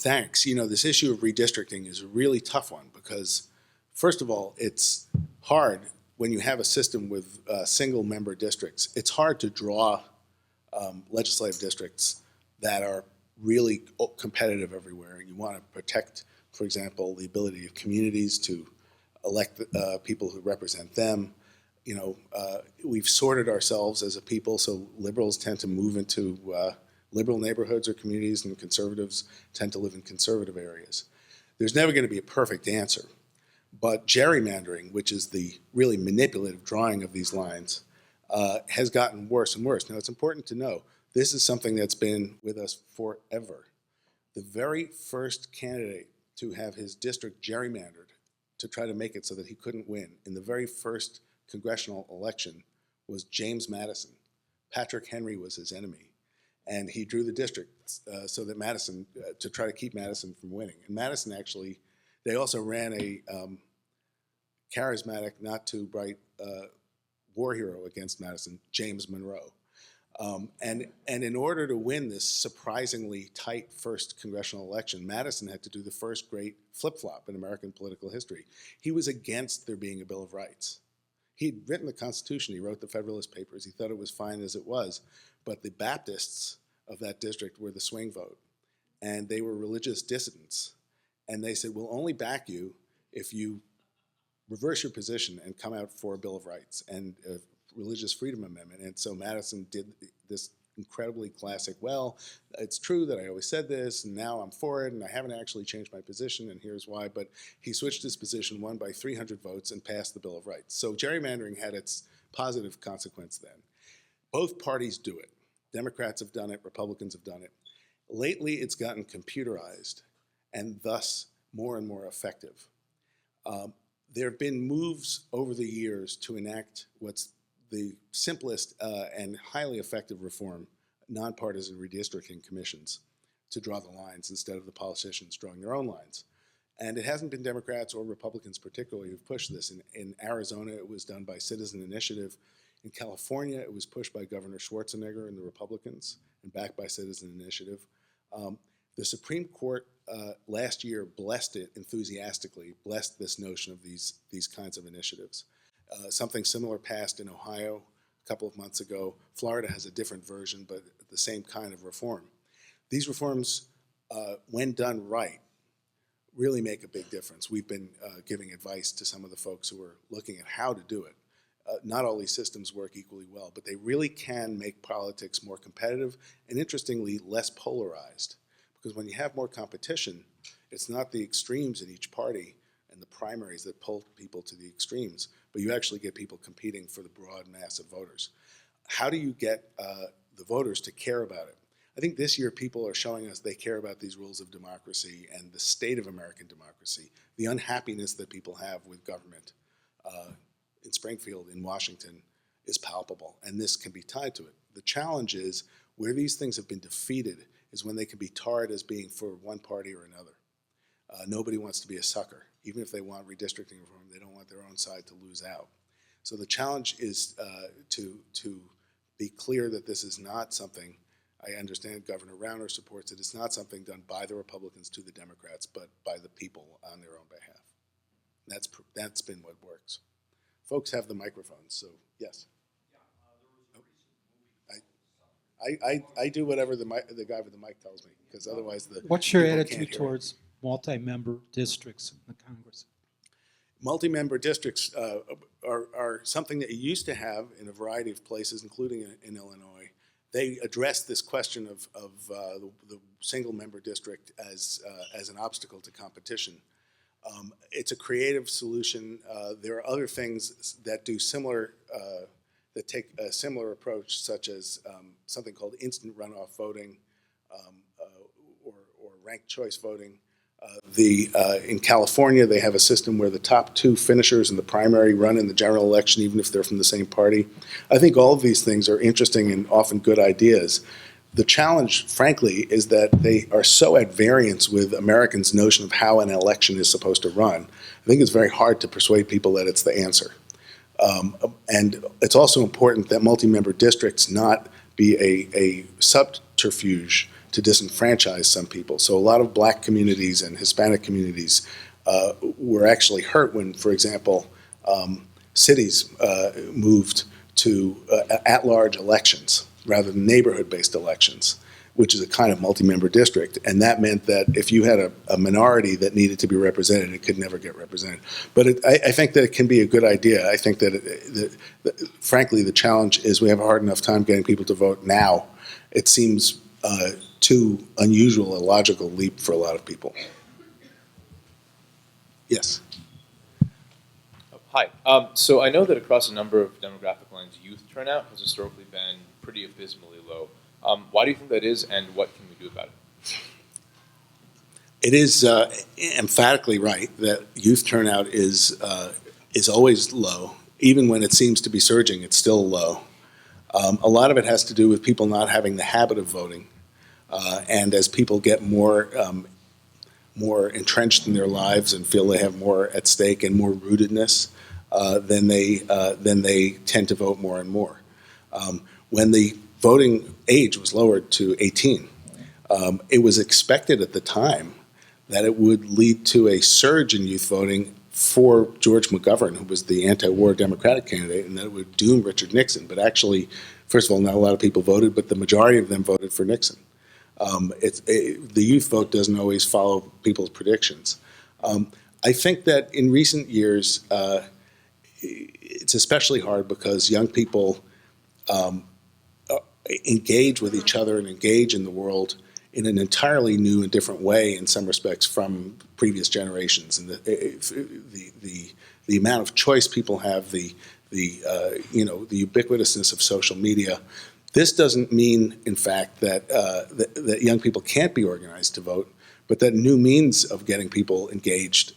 Thanks. You know, this issue of redistricting is a really tough one because, first of all, it's hard when you have a system with single-member districts. It's hard to draw legislative districts that are really competitive everywhere. You want to protect, for example, the ability of communities to elect people who represent them. You know, we've sorted ourselves as a people, so liberals tend to move into liberal neighborhoods or communities, and conservatives tend to live in conservative areas. There's never going to be a perfect answer, but gerrymandering, which is the really manipulative drawing of these lines, has gotten worse and worse. Now, it's important to know, this is something that's been with us forever. The very first candidate to have his district gerrymandered to try to make it so that he couldn't win in the very first congressional election was James Madison. Patrick Henry was his enemy. And he drew the district so that Madison, to try to keep Madison from winning. And Madison actually, they also ran a charismatic, not too bright war hero against Madison, James Monroe. And in order to win this surprisingly tight first congressional election, Madison had to do the first great flip-flop in American political history. He was against there being a Bill of Rights. He'd written the Constitution, he wrote the Federalist Papers, he thought it was fine as it was, but the Baptists of that district were the swing vote, and they were religious dissidents. And they said, we'll only back you if you reverse your position and come out for a Bill of Rights and a religious freedom amendment. And so Madison did this incredibly classic, well, it's true that I always said this, and now I'm for it, and I haven't actually changed my position, and here's why. But he switched his position, won by 300 votes, and passed the Bill of Rights. So gerrymandering had its positive consequence then. Both parties do it. Democrats have done it, Republicans have done it. Lately, it's gotten computerized, and thus more and more effective. There have been moves over the years to enact what's the simplest and highly effective reform, nonpartisan redistricting commissions, to draw the lines instead of the politicians drawing their own lines. And it hasn't been Democrats or Republicans particularly who've pushed this. In Arizona, it was done by Citizen Initiative. In California, it was pushed by Governor Schwarzenegger and the Republicans and backed by Citizen Initiative. The Supreme Court last year blessed it enthusiastically, blessed this notion of these kinds of initiatives. Something similar passed in Ohio a couple of months ago. Florida has a different version, but the same kind of reform. These reforms, when done right, really make a big difference. We've been giving advice to some of the folks who are looking at how to do it. Not all these systems work equally well, but they really can make politics more competitive and, interestingly, less polarized. Because when you have more competition, it's not the extremes in each party and the primaries that pull people to the extremes, but you actually get people competing for the broad mass of voters. How do you get the voters to care about it? I think this year people are showing us they care about these rules of democracy and the state of American democracy, the unhappiness that people have with government in Springfield, in Washington, is palpable, and this can be tied to it. The challenge is where these things have been defeated is when they can be tarred as being for one party or another. Nobody wants to be a sucker. Even if they want redistricting reform, they don't want their own side to lose out. So the challenge is to be clear that this is not something, I understand Governor Rauner supports it, it's not something done by the Republicans to the Democrats, but by the people on their own behalf. That's been what works. Folks have the microphones, so yes. I do whatever the guy with the mic tells me, because otherwise the What's your people can't attitude hear it. towards multi-member districts in the Congress? Multi-member districts are something that you used to have in a variety of places, including in Illinois. They addressed this question of the single-member district as an obstacle to competition. It's a creative solution. There are other things that do similar, that take a similar approach, such as something called instant runoff voting or ranked choice voting. In California, they have a system where the top two finishers in the primary run in the general election, even if they're from the same party. I think all of these things are interesting and often good ideas. The challenge, frankly, is that they are so at variance with Americans' notion of how an election is supposed to run. I think it's very hard to persuade people that it's the answer. And it's also important that multi-member districts not be a subterfuge to disenfranchise some people. So a lot of black communities and Hispanic communities were actually hurt when, for example, cities moved to at-large elections rather than neighborhood-based elections, which is a kind of multi-member district. And that meant that if you had a minority that needed to be represented, it could never get represented. But I think that it can be a good idea. I think that, frankly, the challenge is we have a hard enough time getting people to vote now. It seems too unusual, a logical leap for a lot of people. Yes. Hi. So I know that across a number of demographic lines, youth turnout has historically been pretty abysmally low. Why do you think that is, and what can we do about it? It is emphatically right that youth turnout is always low. Even when it seems to be surging, it's still low. A lot of it has to do with people not having the habit of voting. And as people get more entrenched in their lives and feel they have more at stake and more rootedness, then they tend to vote more and more. When the voting age was lowered to 18, it was expected at the time that it would lead to a surge in youth voting for George McGovern, who was the anti-war Democratic candidate, and that it would doom Richard Nixon. But actually, first of all, not a lot of people voted, but the majority of them voted for Nixon. The youth vote doesn't always follow people's predictions. I think that in recent years, it's especially hard because young people engage with each other and engage in the world in an entirely new and different way in some respects from previous generations. And the amount of choice people have, the ubiquitousness of social media. This doesn't mean, in fact, that that young people can't be organized to vote, but that new means of getting people engaged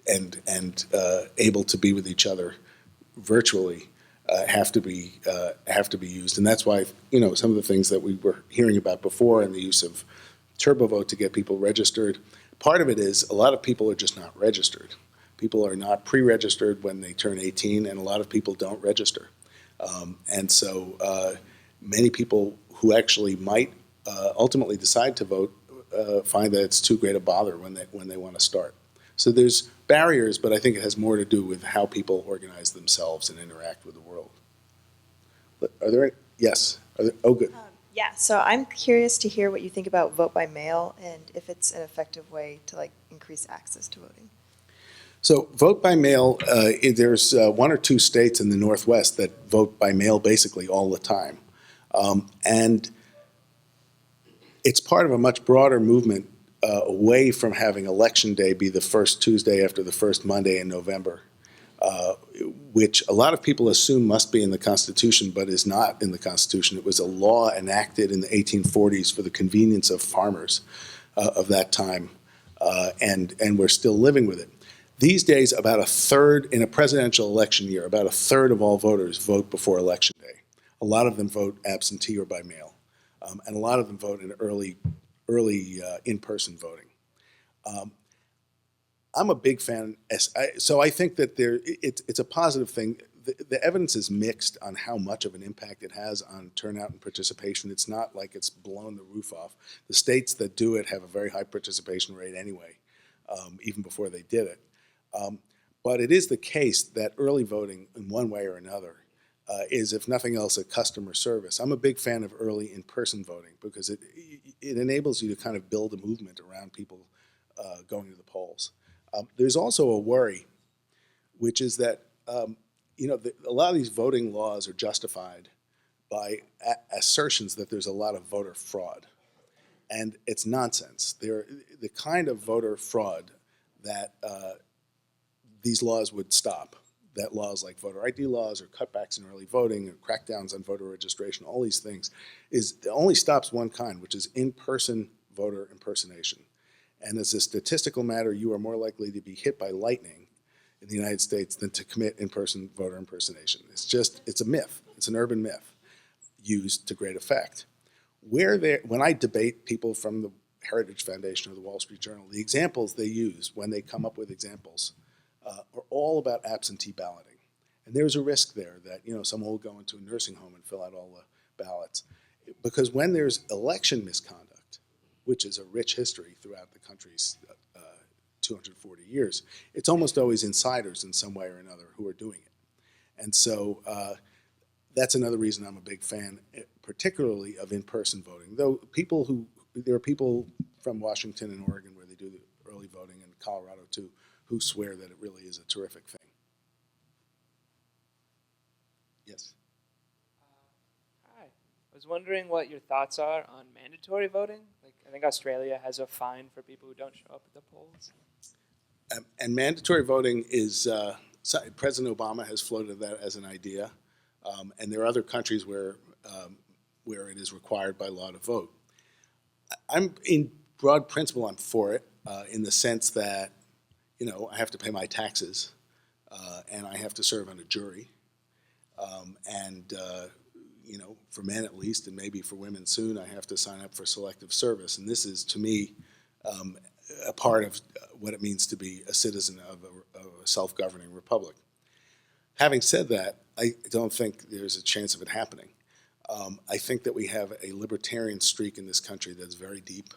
and able to be with each other virtually have to be used. And that's why some of the things that we were hearing about before, and the use of turbo vote to get people registered. Part of it is a lot of people are just not registered. People are not pre-registered when they turn 18, and a lot of people don't register. And so many people who actually might ultimately decide to vote find that it's too great a bother when they want to start. So there's barriers, but I think it has more to do with how people organize themselves and interact with the world. Are there any? Yes. Oh, good. Yeah, so I'm curious to hear what you think about vote by mail and if it's an effective way to increase access to voting. So vote by mail, there's one or two states in the Northwest that vote by mail basically all the time. And it's part of a much broader movement away from having Election Day be the first Tuesday after the first Monday in November, which a lot of people assume must be in the Constitution, but is not in the Constitution. It was a law enacted in the 1840s for the convenience of farmers of that time, and we're still living with it. These days, about a third, in a presidential election year, about a third of all voters vote before Election Day. A lot of them vote absentee or by mail, and a lot of them vote in early in-person voting. I'm a big fan, so I think that it's a positive thing. The evidence is mixed on how much of an impact it has on turnout and participation. It's not like it's blown the roof off. The states that do it have a very high participation rate anyway, even before they did it. But it is the case that early voting, in one way or another, is, if nothing else, a customer service. I'm a big fan of early in-person voting because it enables you to kind of build a movement around people going to the polls. There's also a worry, which is that a lot of these voting laws are justified by assertions that there's a lot of voter fraud, and it's nonsense. They're the kind of voter fraud that these laws would stop. That laws like voter ID laws or cutbacks in early voting or crackdowns on voter registration, all these things, it only stops one kind, which is in-person voter impersonation. And as a statistical matter, you are more likely to be hit by lightning in the United States than to commit in-person voter impersonation. It's a myth. It's an urban myth used to great effect. When I debate people from the Heritage Foundation or the Wall Street Journal, the examples they use when they come up with examples are all about absentee balloting. And there's a risk there that someone will go into a nursing home and fill out all the ballots. Because when there's election misconduct, which is a rich history throughout the country's 240 years, it's almost always insiders in some way or another who are doing it. And so that's another reason I'm a big fan, particularly of in-person voting. Though there are people from Washington and Oregon where they do the early voting, and Colorado too, who swear that it really is a terrific thing. Yes? Hi. I was wondering what your thoughts are on mandatory voting. I think Australia has a fine for people who don't show up at the polls. And mandatory voting is, President Obama has floated that as an idea, and there are other countries where it is required by law to vote. In broad principle, I'm for it, in the sense that I have to pay my taxes, and I have to serve on a jury, and for men at least, and maybe for women soon, I have to sign up for selective service. And this is, to me, a part of what it means to be a citizen of a self-governing republic. Having said that, I don't think there's a chance of it happening. I think that we have a libertarian streak in this country that's very deep,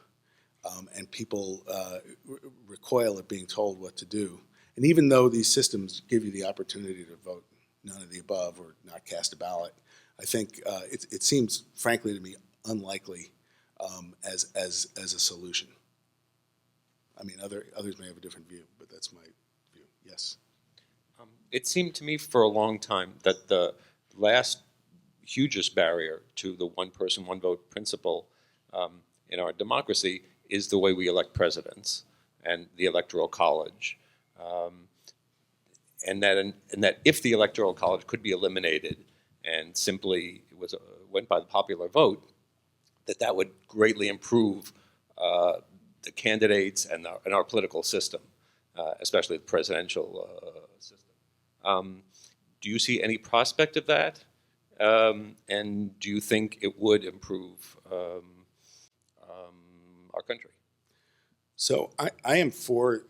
and people recoil at being told what to do. And even though these systems give you the opportunity to vote none of the above or not cast a ballot, I think it seems, frankly, to me unlikely as a solution. I mean, others may have a different view, but that's my view. Yes. It seemed to me for a long time that the last hugest barrier to the one person, one vote principle in our democracy is the way we elect presidents and the electoral college. And that if the electoral college could be eliminated and simply went by the popular vote, that would greatly improve the candidates and our political system, especially the presidential system. Do you see any prospect of that? And do you think it would improve our country? So I am for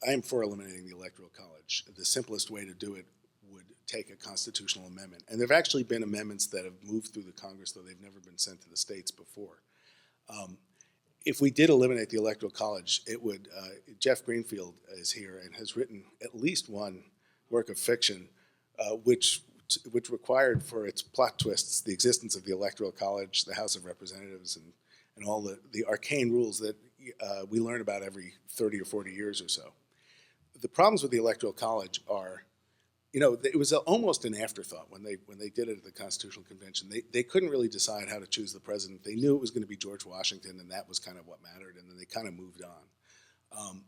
eliminating the Electoral College. The simplest way to do it would take a constitutional amendment. And there have actually been amendments that have moved through the Congress, though they've never been sent to the states before. If we did eliminate the Electoral College, it would, Jeff Greenfield is here and has written at least one work of fiction which required for its plot twists the existence of the Electoral College, the House of Representatives, and all the arcane rules that we learn about every 30 or 40 years or so. The problems with the Electoral College are, it was almost an afterthought when they did it at the Constitutional Convention. They couldn't really decide how to choose the president. They knew it was going to be George Washington, and that was kind of what mattered, and then they kind of moved on.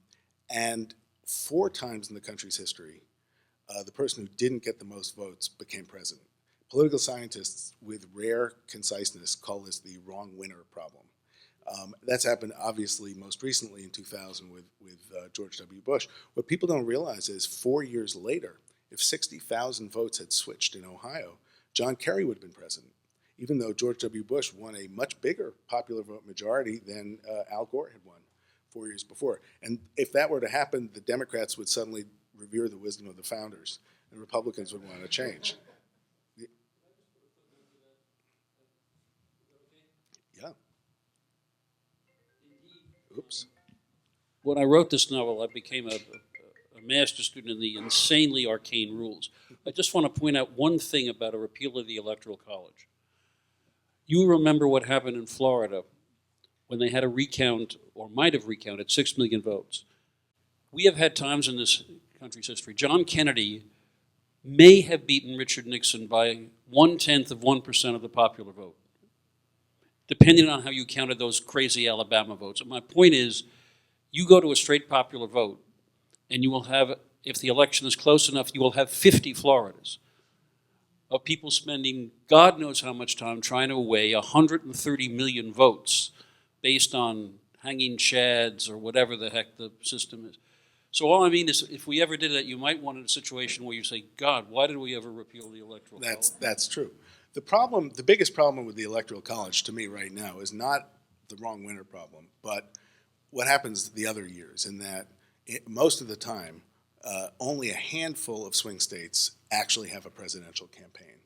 And 4 times in the country's history, the person who didn't get the most votes became president. Political scientists, with rare conciseness, call this the wrong winner problem. That's happened, obviously, most recently in 2000 with George W. Bush. What people don't realize is 4 years later, if 60,000 votes had switched in Ohio, John Kerry would have been president, even though George W. Bush won a much bigger popular vote majority than Al Gore had won 4 years before. And if that were to happen, the Democrats would suddenly revere the wisdom of the founders, and Republicans would want to change. Yeah. Oops. When I wrote this novel, I became a master's student in the insanely arcane rules. I just want to point out one thing about a repeal of the Electoral College. You remember what happened in Florida when they had a recount, or might have recounted, 6 million votes. We have had times in this country's history. John Kennedy may have beaten Richard Nixon by 0.1% of the popular vote, depending on how you counted those crazy Alabama votes. And my point is, you go to a straight popular vote, and you will have, if the election is close enough, you will have 50 Floridas of people spending God knows how much time trying to weigh 130 million votes based on hanging chads or whatever the heck the system is. So all I mean is, if we ever did that, you might want a situation where you say, God, why did we ever repeal the Electoral College? That's true. The biggest problem with the Electoral College to me right now is not the wrong winner problem, but what happens the other years, in that most of the time, only a handful of swing states actually have a presidential campaign.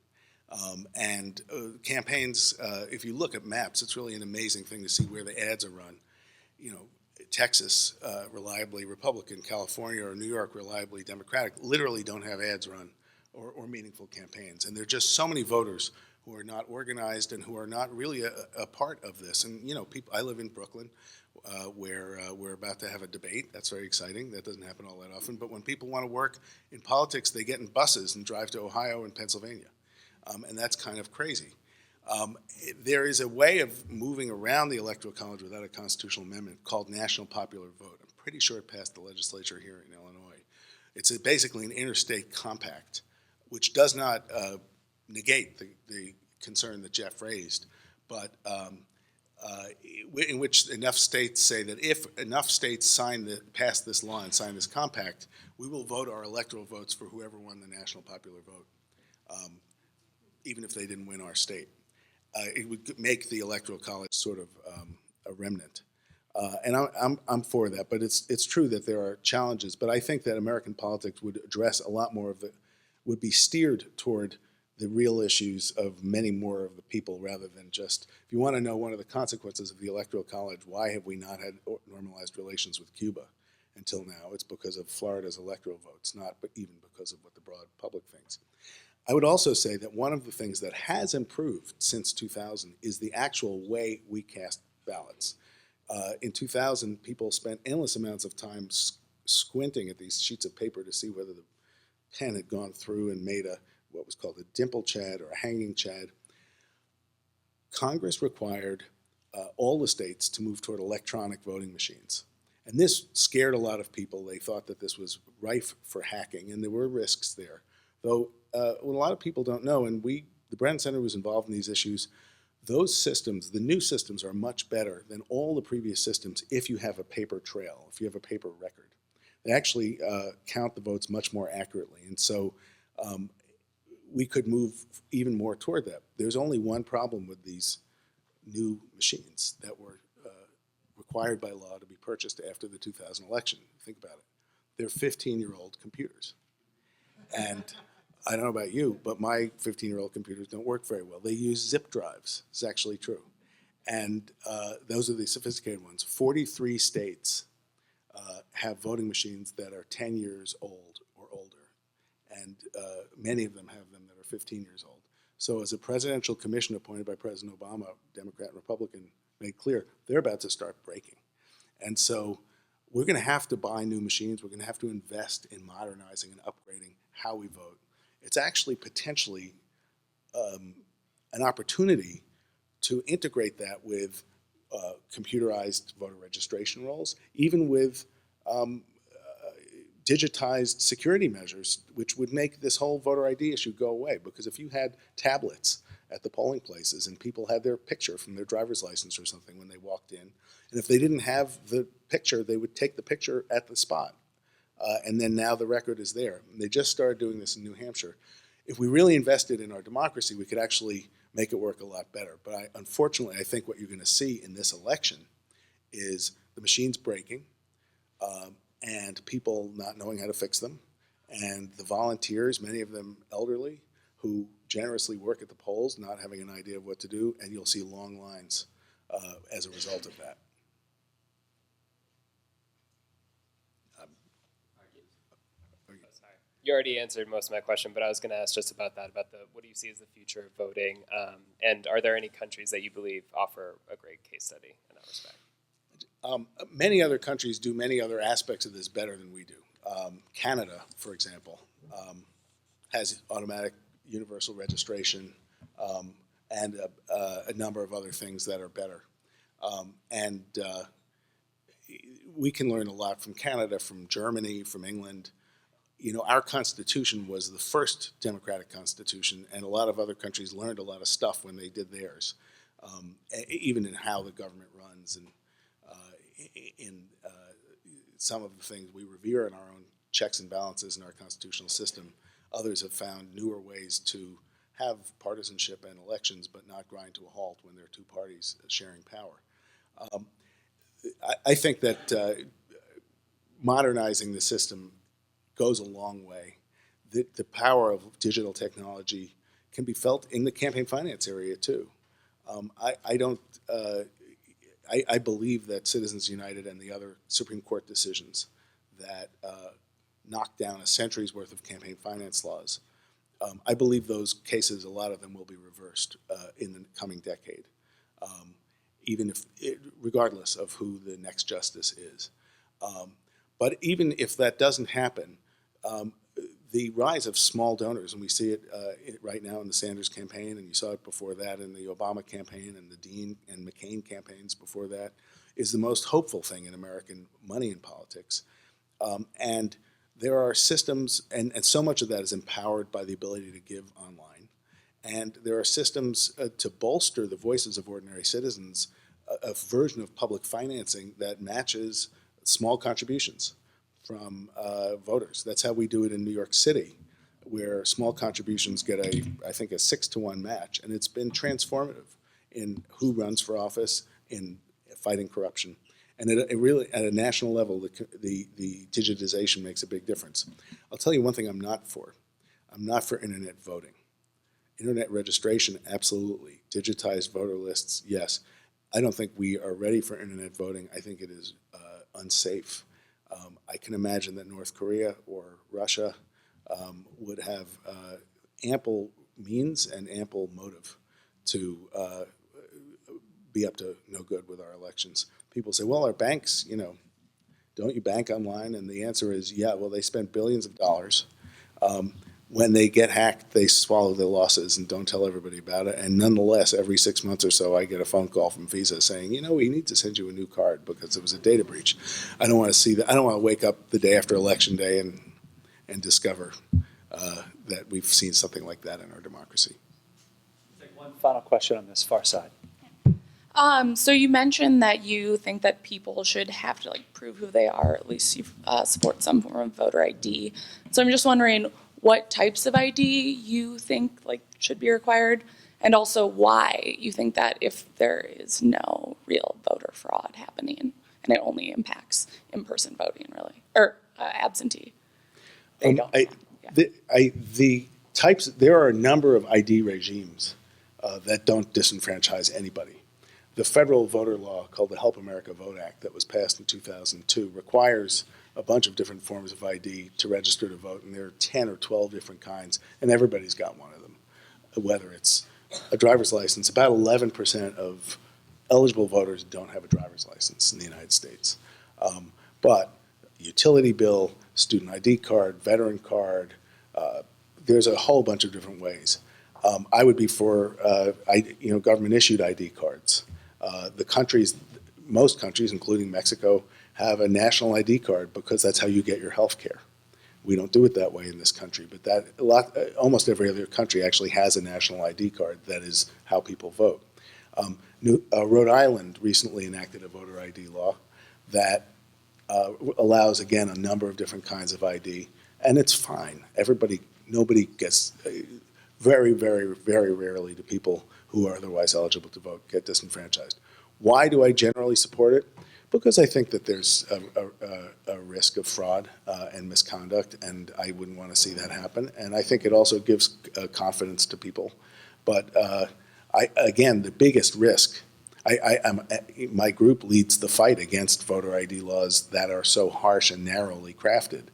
Campaigns, if you look at maps, it's really an amazing thing to see where the ads are run. Texas, reliably Republican, California or New York, reliably Democratic, literally don't have ads run or meaningful campaigns. And there are just so many voters who are not organized and who are not really a part of this. And people. I live in Brooklyn, where we're about to have a debate. That's very exciting. That doesn't happen all that often. But when people want to work in politics, they get in buses and drive to Ohio and Pennsylvania. And that's kind of crazy. There is a way of moving around the Electoral College without a constitutional amendment called national popular vote. I'm pretty sure it passed the legislature here in Illinois. It's basically an interstate compact, which does not negate the concern that Jeff raised, but in which enough states say that if enough states pass this law and sign this compact, we will vote our electoral votes for whoever won the national popular vote. even if they didn't win our state. It would make the Electoral College sort of a remnant. And I'm for that, but it's true that there are challenges. But I think that American politics would address a lot more of would be steered toward the real issues of many more of the people rather than just, if you want to know one of the consequences of the Electoral College, why have we not had normalized relations with Cuba until now? It's because of Florida's electoral votes, not but even because of what the broad public thinks. I would also say that one of the things that has improved since 2000 is the actual way we cast ballots. In 2000, people spent endless amounts of time squinting at these sheets of paper to see whether the pen had gone through and made what was called a dimple chad or a hanging chad. Congress required all the states to move toward electronic voting machines. And this scared a lot of people. They thought that this was rife for hacking, and there were risks there. Though what a lot of people don't know, and the Brennan Center was involved in these issues, those systems, the new systems, are much better than all the previous systems if you have a paper trail, if you have a paper record. They actually count the votes much more accurately. And so we could move even more toward that. There's only one problem with these new machines that were required by law to be purchased after the 2000 election. Think about it. They're 15-year-old computers. And I don't know about you, but my 15-year-old computers don't work very well. They use zip drives. It's actually true. And those are the sophisticated ones. 43 states have voting machines that are 10 years old or older. And many of them have them that are 15 years old. So as a presidential commission appointed by President Obama, Democrat and Republican, made clear, they're about to start breaking. And so we're going to have to buy new machines. We're going to have to invest in modernizing and upgrading how we vote. It's actually potentially an opportunity to integrate that with computerized voter registration rolls, even with digitized security measures, which would make this whole voter ID issue go away. Because if you had tablets at the polling places and people had their picture from their driver's license or something when they walked in, and if they didn't have the picture, they would take the picture at the spot. And then now the record is there. And they just started doing this in New Hampshire. If we really invested in our democracy, we could actually make it work a lot better. But unfortunately, I think what you're going to see in this election is the machines breaking, and people not knowing how to fix them, and the volunteers, many of them elderly, who generously work at the polls, not having an idea of what to do, and you'll see long lines as a result of that. You already answered most of my question, but I was going to ask just about that, about what do you see as the future of voting, and are there any countries that you believe offer a great case study in that respect? Many other countries do many other aspects of this better than we do. Canada, for example, has automatic universal registration and a number of other things that are better. We can learn a lot from Canada, from Germany, from England. You know, our Constitution was the first democratic constitution, and a lot of other countries learned a lot of stuff when they did theirs, even in how the government runs and in some of the things we revere in our own checks and balances in our constitutional system. Others have found newer ways to have partisanship and elections, but not grind to a halt when there are two parties sharing power. I think that modernizing the system goes a long way. The power of digital technology can be felt in the campaign finance area too. I believe that Citizens United and the other Supreme Court decisions that knocked down a century's worth of campaign finance laws, I believe those cases, a lot of them will be reversed in the coming decade, regardless of who the next justice is. But even if that doesn't happen, the rise of small donors, and we see it right now in the Sanders campaign, and you saw it before that in the Obama campaign and the Dean and McCain campaigns before that, is the most hopeful thing in American money in politics. And there are systems, and so much of that is empowered by the ability to give online. And there are systems to bolster the voices of ordinary citizens, a version of public financing that matches small contributions from voters. That's how we do it in New York City where small contributions get I think a 6-to-1 match, and it's been transformative in who runs for office, in fighting corruption. And it really, at a national level, the digitization makes a big difference. I'll tell you one thing I'm not for. I'm not for internet voting. Internet registration, absolutely. Digitized voter lists, yes. I don't think we are ready for internet voting. I think it is unsafe. I can imagine that North Korea or Russia would have ample means and ample motive to be up to no good with our elections. People say, well, our banks, don't you bank online? And the answer is, yeah, well, they spend billions of dollars. When they get hacked, they swallow their losses and don't tell everybody about it. And nonetheless, every 6 months or so, I get a phone call from Visa saying, we need to send you a new card because it was a data breach. I don't want to see that. I don't want to wake up the day after Election Day and discover that we've seen something like that in our democracy. Take one final question on this far side. So you mentioned that you think that people should have to prove who they are, at least you support some form of voter ID. So I'm just wondering what types of ID you think should be required, and also why you think that if there is no real voter fraud happening and it only impacts in-person voting, really, or absentee. There are a number of ID regimes that don't disenfranchise anybody. The federal voter law called the Help America Vote Act that was passed in 2002 requires a bunch of different forms of ID to register to vote, and there are 10 or 12 different kinds, and everybody's got one of them, whether it's a driver's license. About 11% of eligible voters don't have a driver's license in the United States. But utility bill, student ID card, veteran card, there's a whole bunch of different ways. I would be for government-issued ID cards. Most countries, including Mexico, have a national ID card because that's how you get your health care. We don't do it that way in this country, but almost every other country actually has a national ID card. That is how people vote. Rhode Island recently enacted a voter ID law that allows, again, a number of different kinds of ID, and it's fine. Nobody gets, very, very, very rarely do people who are otherwise eligible to vote get disenfranchised. Why do I generally support it? Because I think that there's a risk of fraud and misconduct, and I wouldn't want to see that happen. And I think it also gives confidence to people. But again, the biggest risk, my group leads the fight against voter ID laws that are so harsh and narrowly crafted.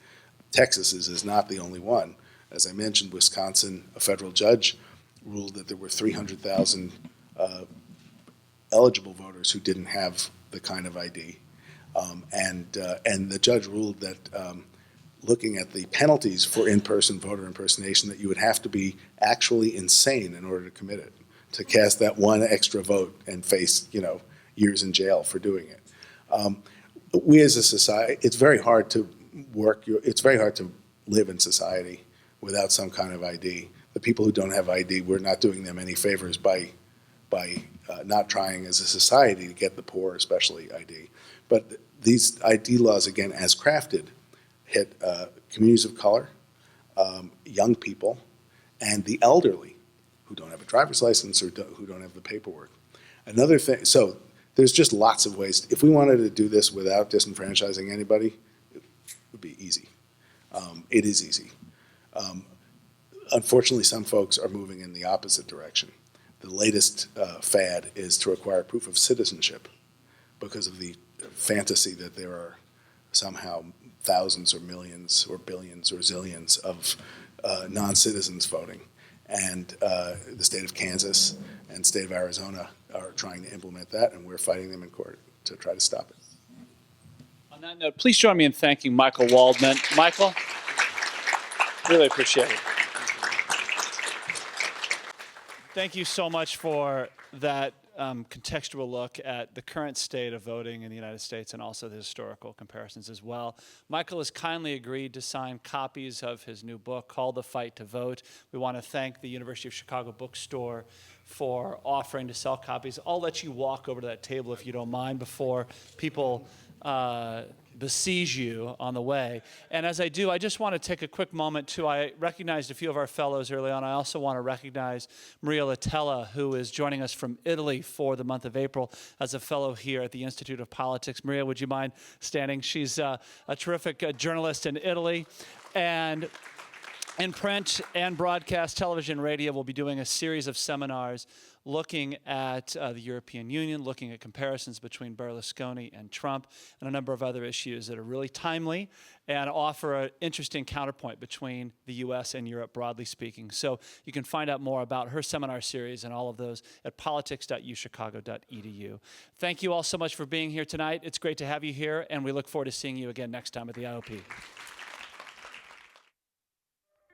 Texas is not the only one. As I mentioned, Wisconsin, a federal judge ruled that there were 300,000 eligible voters who didn't have the kind of ID. And the judge ruled that looking at the penalties for in-person voter impersonation, that you would have to be actually insane in order to commit it, to cast that one extra vote and face years in jail for doing it. We as a society, it's very hard to live in society without some kind of ID. The people who don't have ID, we're not doing them any favors by not trying as a society to get the poor, especially ID. But these ID laws, again, as crafted, hit communities of color, young people, and the elderly who don't have a driver's license or who don't have the paperwork. Another thing, so there's just lots of ways. If we wanted to do this without disenfranchising anybody, it would be easy. It is easy. Unfortunately, some folks are moving in the opposite direction. The latest fad is to require proof of citizenship because of the fantasy that there are somehow thousands or millions or billions or zillions of non-citizens voting. And the state of Kansas and state of Arizona are trying to implement that, and we're fighting them in court to try to stop it. On that note, please join me in thanking Michael Waldman. Michael, really appreciate it. Thank you so much for that contextual look at the current state of voting in the United States and also the historical comparisons as well. Michael has kindly agreed to sign copies of his new book called The Fight to Vote. We want to thank the University of Chicago Bookstore for offering to sell copies. I'll let you walk over to that table if you don't mind before people besiege you on the way. And as I do, I just want to take a quick moment too. I recognized a few of our fellows early on. I also want to recognize Maria Latella, who is joining us from Italy for the month of April as a fellow here at the Institute of Politics. Maria, would you mind standing? She's a terrific journalist in Italy. And in print and broadcast, television, radio, we'll be doing a series of seminars looking at the European Union, looking at comparisons between Berlusconi and Trump, and a number of other issues that are really timely and offer an interesting counterpoint between the U.S. and Europe, broadly speaking. So you can find out more about her seminar series and all of those at politics.uchicago.edu. Thank you all so much for being here tonight. It's great to have you here, and we look forward to seeing you again next time at the IOP.